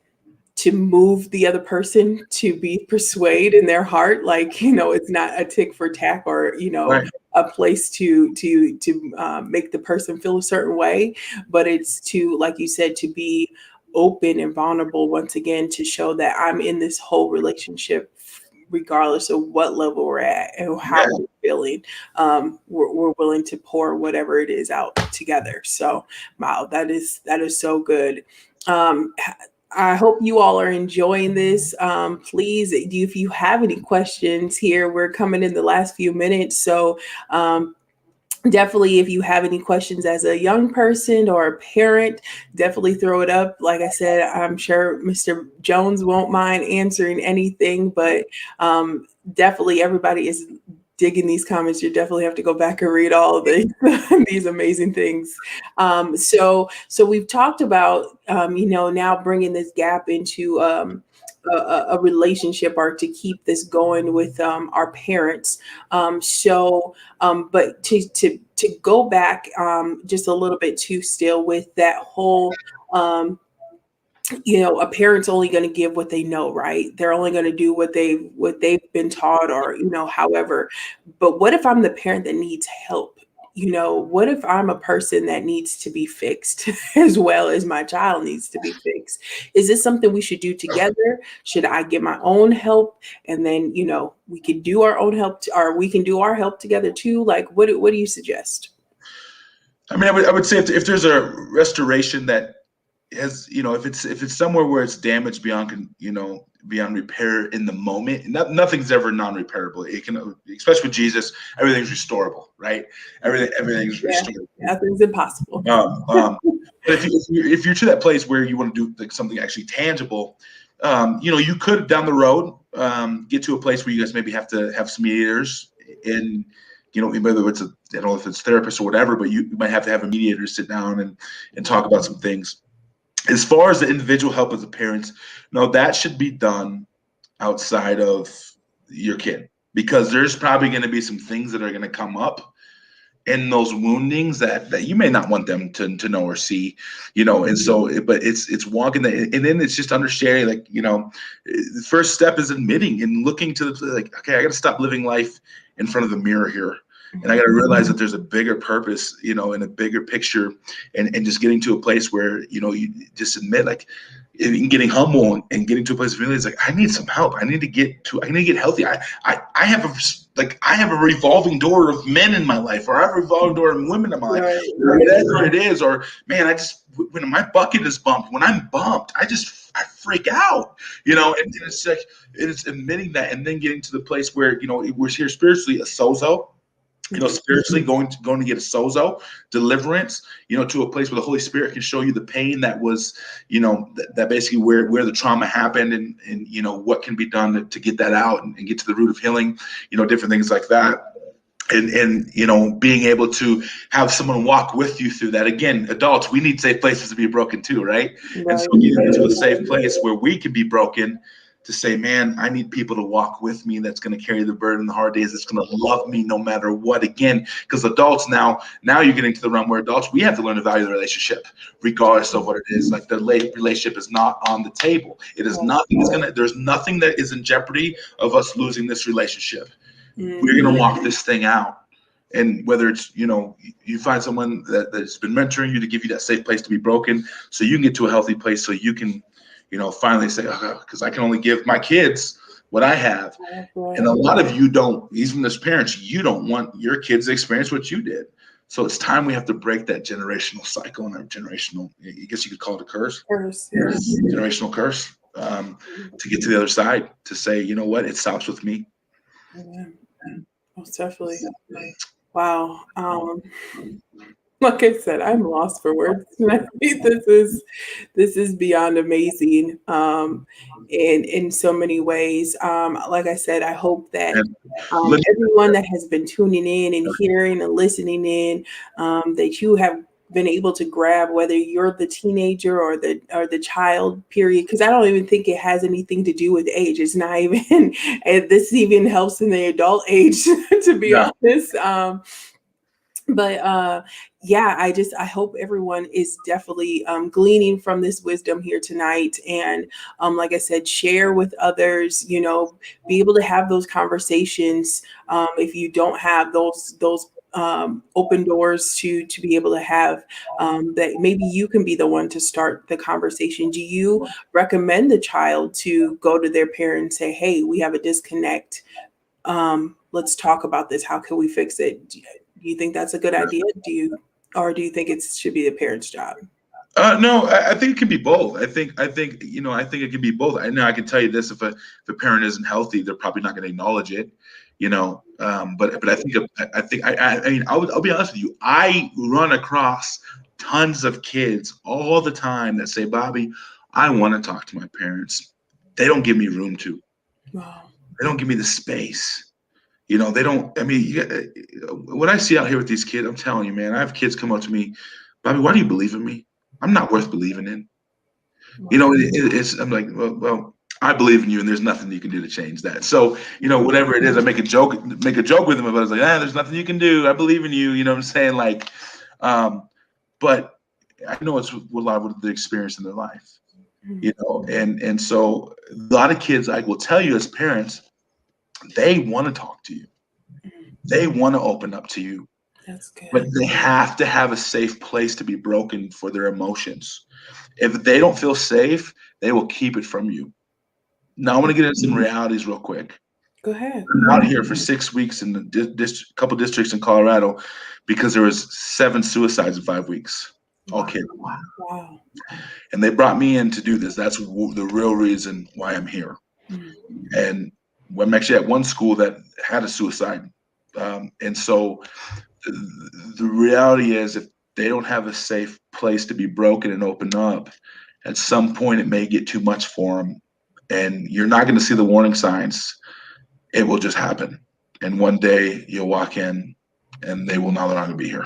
to move the other person to be persuade in their heart, like, it's not a tick for tack, or Right. a place to make the person feel a certain way, but it's to, like you said, to be open and vulnerable once again, to show that I'm in this whole relationship regardless of what level we're at and how Yeah. we're feeling. We're willing to pour whatever it is out together. So wow, that is so good. I hope you all are enjoying this. Please, if you have any questions here, we're coming in the last few minutes. So definitely, if you have any questions as a young person or a parent, definitely throw it up. Like I said, I'm sure Mr. Jones won't mind answering anything, but definitely everybody is digging these comments. You definitely have to go back and read all of these these amazing things. So we've talked about now bringing this gap into a relationship, or to keep this going with our parents. But to go back just a little bit too, still with that whole a parent's only going to give what they know, right? They're only going to do what they've been taught, or however. But what if I'm the parent that needs help? What if I'm a person that needs to be fixed as well as my child needs to be fixed? Is this something we should do together? Should I get my own help, and then we can do our own help, or we can do our help together too? Like, what do you suggest? I mean, I would say if there's a restoration that has, if it's somewhere where it's damaged beyond repair in the moment, nothing's ever non-repairable. It can, especially with Jesus, everything's restorable, right? Everything's Yeah, restorable. nothing's impossible. Um, um, but if you're to that place where you want to do like something actually tangible, You could down the road get to a place where you guys maybe have to have some mediators, and whether it's I don't know if it's therapist or whatever, but you might have to have a mediator sit down and talk about some things. As far as the individual help as a parent, no, that should be done outside of your kid, because there's probably going to be some things that are going to come up in those woundings that you may not want them to know or see, and so but it's walking that, and then it's just understanding, like, the first step is admitting and looking to the, like, okay, I got to stop living life in front of the mirror here, and I got to realize that there's a bigger purpose, and a bigger picture, and just getting to a place where you just admit, like, in getting humble and getting to a place of feeling, it's like, I need some help. I need to get healthy. I have I have a revolving door of men in my life, or I have a revolving door of women in my life, Right. whatever it is. Or, man, when my bucket is bumped, when I'm bumped, I freak out, and it's like, it's admitting that, and then getting to the place where, we're here spiritually, a sozo, spiritually going to get a sozo deliverance, to a place where the Holy Spirit can show you the pain that was, that basically where the trauma happened, and what can be done to get that out, and get to the root of healing, different things like that. And being able to have someone walk with you through that. Again, adults, we need safe places to be broken too, right? And so getting into a safe place where we can be broken, to say, man, I need people to walk with me that's going to carry the burden, the hard days, that's going to love me no matter what. Again, because adults now you're getting to the realm where adults, we have to learn to value the relationship, regardless of what it is. Like, the relationship is not on the table. It is nothing there's nothing that is in jeopardy of us losing this relationship. We're going to walk this thing out. And whether it's, you find someone that's been mentoring you to give you that safe place to be broken, so you can get to a healthy place, so you can, finally say, oh, because I can only give my kids what I have. And a lot of you don't, even as parents, you don't want your kids to experience what you did. So it's time we have to break that generational cycle, and that generational, I guess you could call it a curse. Generational curse, to get to the other side, to say, you know what, it stops with me. Most definitely. Wow. Like I said, I'm lost for words tonight. This is beyond amazing, in so many ways. Like I said, I hope that And let everyone that has been tuning in and hearing and listening in, that you have been able to grab, whether you're the teenager or the child, period. Because I don't even think it has anything to do with age. It's not even, and this even helps in the adult age, to be yeah. honest. But yeah, I hope everyone is definitely gleaning from this wisdom here tonight, and like I said, share with others, be able to have those conversations. If you don't have those open doors to be able to have, that maybe you can be the one to start the conversation. Do you recommend the child to go to their parent and say, hey, we have a disconnect, let's talk about this, how can we fix it? Do you think that's a good idea? Do you think it should be the parent's job? No, I think it can be both. I think it can be both. I know I can tell you this: if a parent isn't healthy, they're probably not going to acknowledge it. But I mean, I'll be honest with you. I run across tons of kids all the time that say, Bobby, I want to talk to my parents. They don't give me room to. Wow. They don't give me the space. They don't. I mean, what I see out here with these kids, I'm telling you, man, I have kids come up to me, Bobby, why do you believe in me? I'm not worth believing in. I'm like, well, I believe in you, and there's nothing you can do to change that. So, whatever it is, I make a joke with them about it. It's like, there's nothing you can do. I believe in you. You know what I'm saying? Like, but I know it's a lot of the experience in their life. And so a lot of kids, I will tell you as parents, they want to talk to you. They want to open up to you. That's good. But they have to have a safe place to be broken for their emotions. If they don't feel safe, they will keep it from you. Now, I want to get into some realities real quick. Go ahead. I'm out here for 6 weeks in the couple districts in Colorado because there was 7 suicides in 5 weeks. All kids. Wow. And they brought me in to do this. That's the real reason why I'm here. And I'm actually at one school that had a suicide. And so the reality is, if they don't have a safe place to be broken and open up, at some point it may get too much for them. and you're not going to see the warning signs. It will just happen. And one day you'll walk in and they will no longer be here.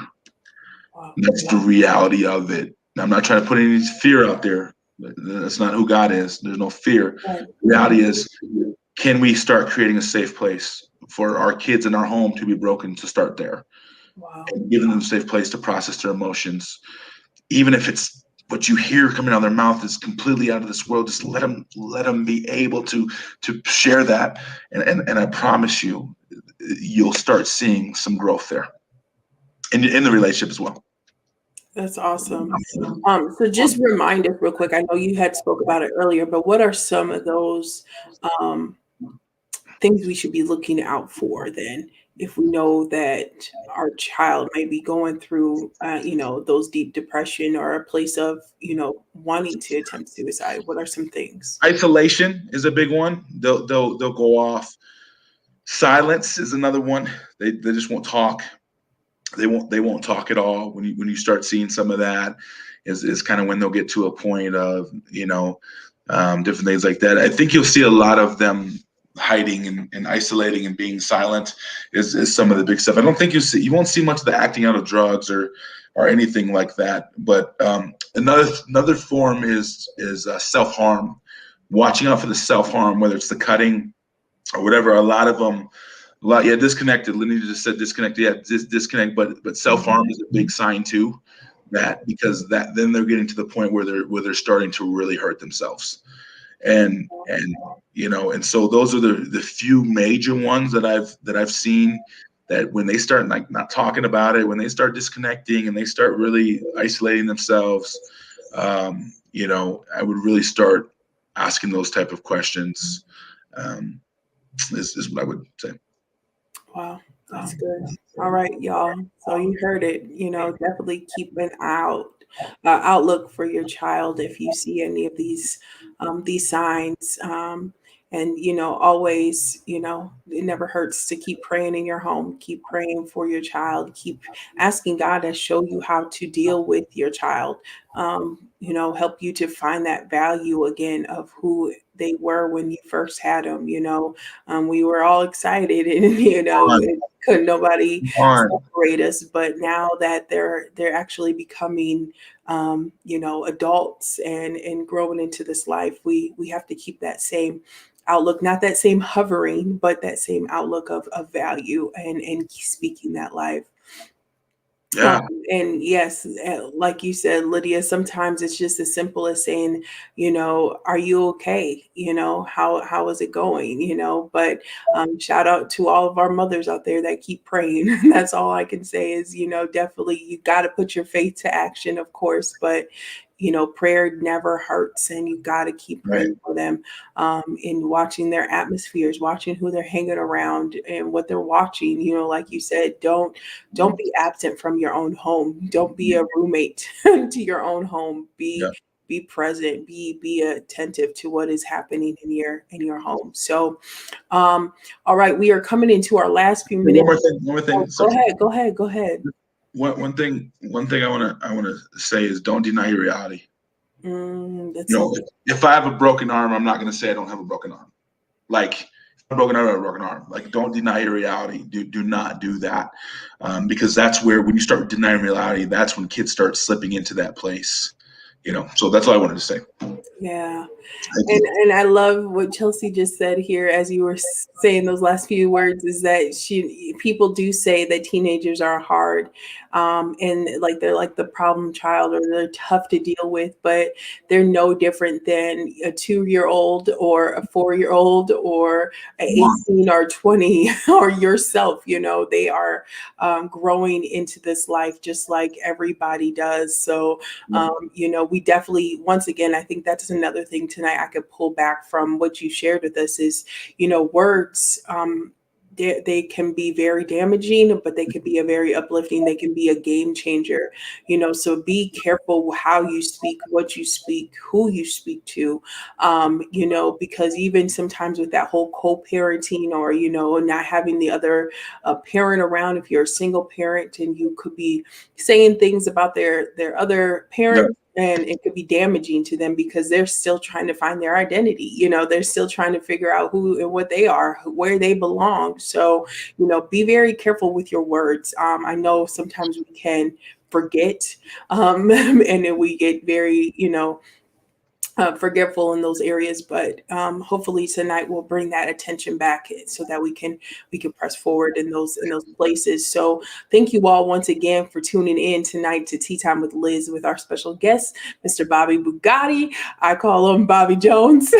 Wow. That's the reality of it. I'm not trying to put any fear out there. That's not who God is. There's no fear. Right. The reality is, can we start creating a safe place for our kids in our home to be broken, to start there Wow. and giving them a safe place to process their emotions, even if it's what you hear coming out of their mouth is completely out of this world. Just let them be able to share that, and I promise you, you'll start seeing some growth there in the relationship as well. That's awesome. So just remind us real quick. I know you had spoke about it earlier, but what are some of those um, things we should be looking out for then, if we know that our child might be going through, those deep depression or a place of, wanting to attempt suicide? What are some things? Isolation is a big one. They'll go off. Silence is another one. They just won't talk. They won't talk at all. When you start seeing some of that, is kind of when they'll get to a point of different things like that. I think you'll see a lot of them hiding and isolating and being silent is some of the big stuff. I don't think you won't see much of the acting out of drugs or anything like that. But another form is self harm, watching out for the self harm, whether it's the cutting or whatever. A lot of them, yeah, disconnected. Linda just said disconnected. Yeah, disconnect. But self harm is a big sign too. That because that then they're getting to the point where they're starting to really hurt themselves, and and so those are the few major ones that I've seen, that when they start like not talking about it, when they start disconnecting and they start really isolating themselves, I would really start asking those type of questions. Um, is what I would say. Wow, that's good. All right, y'all. So you heard it. Definitely keep an outlook for your child if you see any of these signs. And always, it never hurts to keep praying in your home. Keep praying for your child. Keep asking God to show you how to deal with your child. Help you to find that value again of who they were when you first had them. We were all excited, and it couldn't nobody Come on. separate us. But now that they're actually becoming, adults and growing into this life, we have to keep that same outlook, not that same hovering, but that same outlook of value and speaking that life. Um, Yeah. and yes, like you said, Lydia, sometimes it's just as simple as saying, are you okay? How is it going? But shout out to all of our mothers out there that keep praying. That's all I can say is, definitely you got to put your faith to action, of course, but prayer never hurts, and you got to keep Right. praying for them, in watching their atmospheres, watching who they're hanging around and what they're watching. Like you said, don't be absent from your own home. Don't be a roommate to your own home. Yeah. Be present. Be attentive to what is happening in your home. So, all right, we are coming into our last few One minutes. more thing. One more Oh, thing. So go ahead. Go ahead. Go ahead. one thing I wanna say is, don't deny your reality. That's You so know, if I have a broken arm, I'm not gonna say I don't have a broken arm. Like, if I have a broken arm, I have a broken arm. Like, don't deny your reality. Do not do that, because that's where, when you start denying reality, that's when kids start slipping into that place. So that's all I wanted to say. yeah. Thank And you. and I love what Chelsea just said here as you were saying those last few words, is that people do say that teenagers are hard, and like they're like the problem child, or they're tough to deal with, but they're no different than a 2-year old or a 4-year old or a Come on. 18 or 20 or yourself. They are growing into this life just like everybody does. So we definitely, once again, I think that's another thing tonight I could pull back from what you shared with us is, words, they can be very damaging, but they can be a very uplifting. They can be a game changer, so be careful how you speak, what you speak, who you speak to, because even sometimes with that whole co-parenting, or, not having the other parent around, if you're a single parent and you could be saying things about their other Yeah. parent, and it could be damaging to them because they're still trying to find their identity. They're still trying to figure out who and what they are, where they belong. So, be very careful with your words. I know sometimes we can forget, and then we get very, forgetful in those areas, but hopefully tonight will bring that attention back so that we can press forward in those places. So thank you all once again for tuning in tonight to Tea Time with Liz with our special guest, Mr. Bobby Bugatti. I call him Bobby Jones,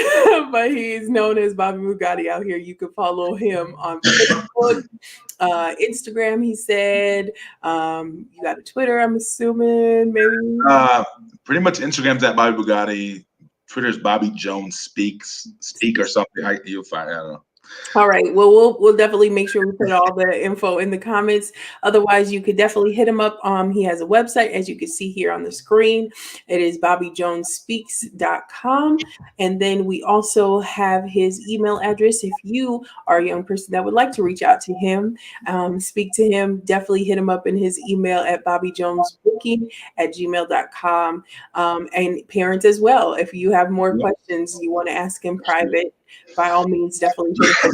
but he's known as Bobby Bugatti out here. You can follow him on Facebook, Instagram. He said, you got a Twitter, I'm assuming, maybe. Pretty much Instagram's at Bobby Bugatti. Twitter's Bobby Jones speak or something. You'll find. I don't know. All right. Well, we'll definitely make sure we put all the info in the comments. Otherwise, you could definitely hit him up. He has a website, as you can see here on the screen. It is bobbyjonesspeaks.com. And then we also have his email address. If you are a young person that would like to reach out to him, speak to him, definitely hit him up in his email at bobbyjonesbooking@gmail.com. And parents as well. If you have more questions you want to ask in private, by all means, definitely hit him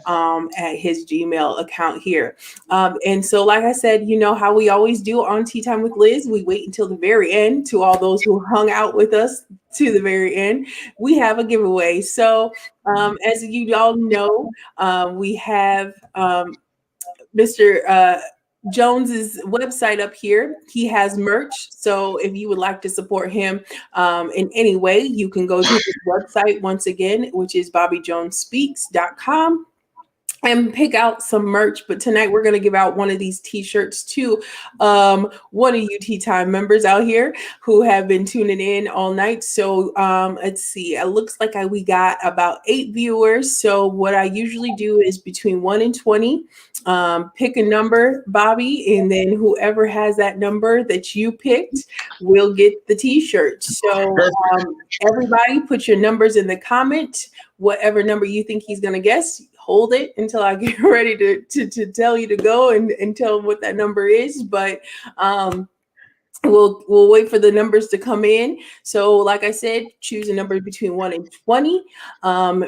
up at his Gmail account here. And so, like I said, you know how we always do on Tea Time with Liz, we wait until the very end. To all those who hung out with us to the very end, we have a giveaway. So, as you all know, we have Mr. Jones's website up here. He has merch. So if you would like to support him in any way, you can go to his website once again, which is bobbyjonesspeaks.com, and pick out some merch. But tonight we're going to give out one of these t-shirts to one of you Tea Time members out here who have been tuning in all night. So let's see, it looks like we got about 8 viewers. So what I usually do is between 1 and 20, pick a number, Bobby, and then whoever has that number that you picked will get the t-shirt. So everybody put your numbers in the comment, whatever number you think he's going to guess. Hold it until I get ready to tell you to go and tell him what that number is. But we'll wait for the numbers to come in. So like I said, choose a number between 1 and 20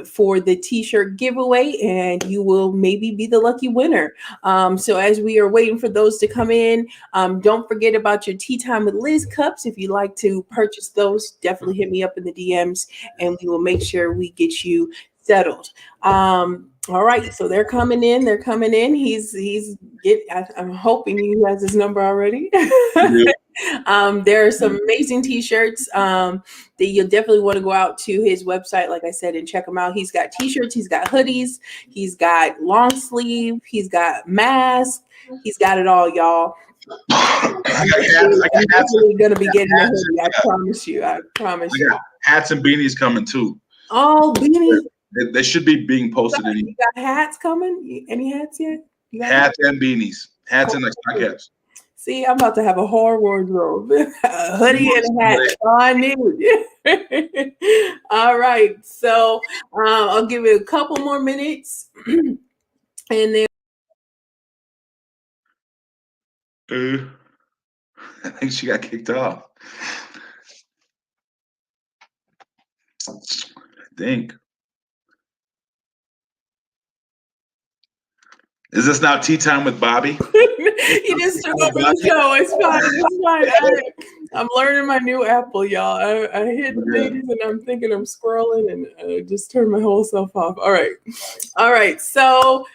for the t-shirt giveaway, and you will maybe be the lucky winner. So as we are waiting for those to come in, don't forget about your Tea Time with Liz cups. If you'd like to purchase those, definitely hit me up in the DMs and we will make sure we get you settled. All right, so they're coming in. I'm hoping he has his number already. There are some amazing t-shirts that you'll definitely want to go out to his website, like I said, and check him out. He's got t-shirts, he's got hoodies, he's got long sleeve, he's got masks, he's got it all, y'all. I'm definitely gonna be getting a hoodie. I promise you. Hats and beanies coming too. Oh, beanies. They should be being posted. You got hats coming? Any hats yet? Hats and beanies. Hats and sock caps. See, I'm about to have a whole wardrobe. A hoodie and a hat. All I need. All right. So I'll give it a couple more minutes. And then I think she got kicked off. I think. Is this now Tea Time with Bobby? He just threw up the show. It's fine. I'm learning my new Apple, y'all. I hit things and I'm thinking I'm scrolling and I just turned my whole self off. All right. So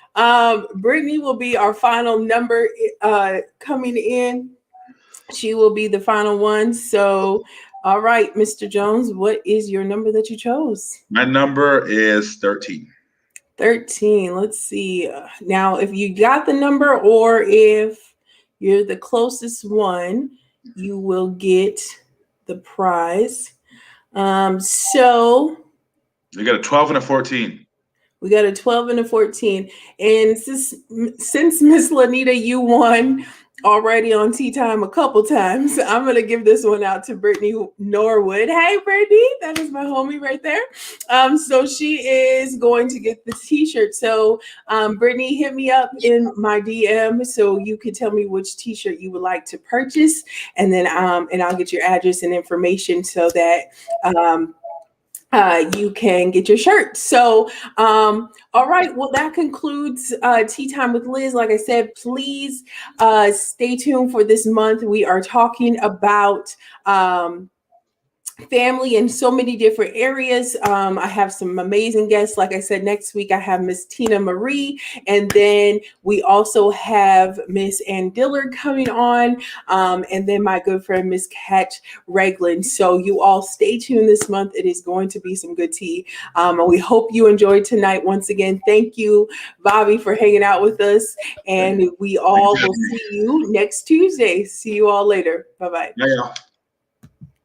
Brittany will be our final number coming in. She will be the final one. So, all right, Mr. Jones, what is your number that you chose? My number is 13. 13. Let's see. Now, if you got the number or if you're the closest one, you will get the prize. So we got a 12 and a 14. We got a 12 and a 14. And since Miss Lanita, you won, already on tea time a couple times. I'm gonna give this one out to Brittany Norwood. Hey, Brittany, that is my homie right there. So she is going to get the T-shirt. So, Brittany, hit me up in my DM so you can tell me which T-shirt you would like to purchase, and then and I'll get your address and information so that um, you can get your shirt. So, all right. Well, that concludes Tea Time with Liz. Like I said, please stay tuned for this month. We are talking about family in so many different areas. I have some amazing guests. Like I said, next week I have Miss Tina Marie, and then we also have Miss Ann Dillard coming on, and then my good friend Miss Kat Regland. So you all stay tuned this month. It is going to be some good tea, and we hope you enjoyed tonight. Once again, thank you, Bobby, for hanging out with us, Thank and we you all for will having me. see you next Tuesday. See you all later. Bye bye. Yeah, yeah.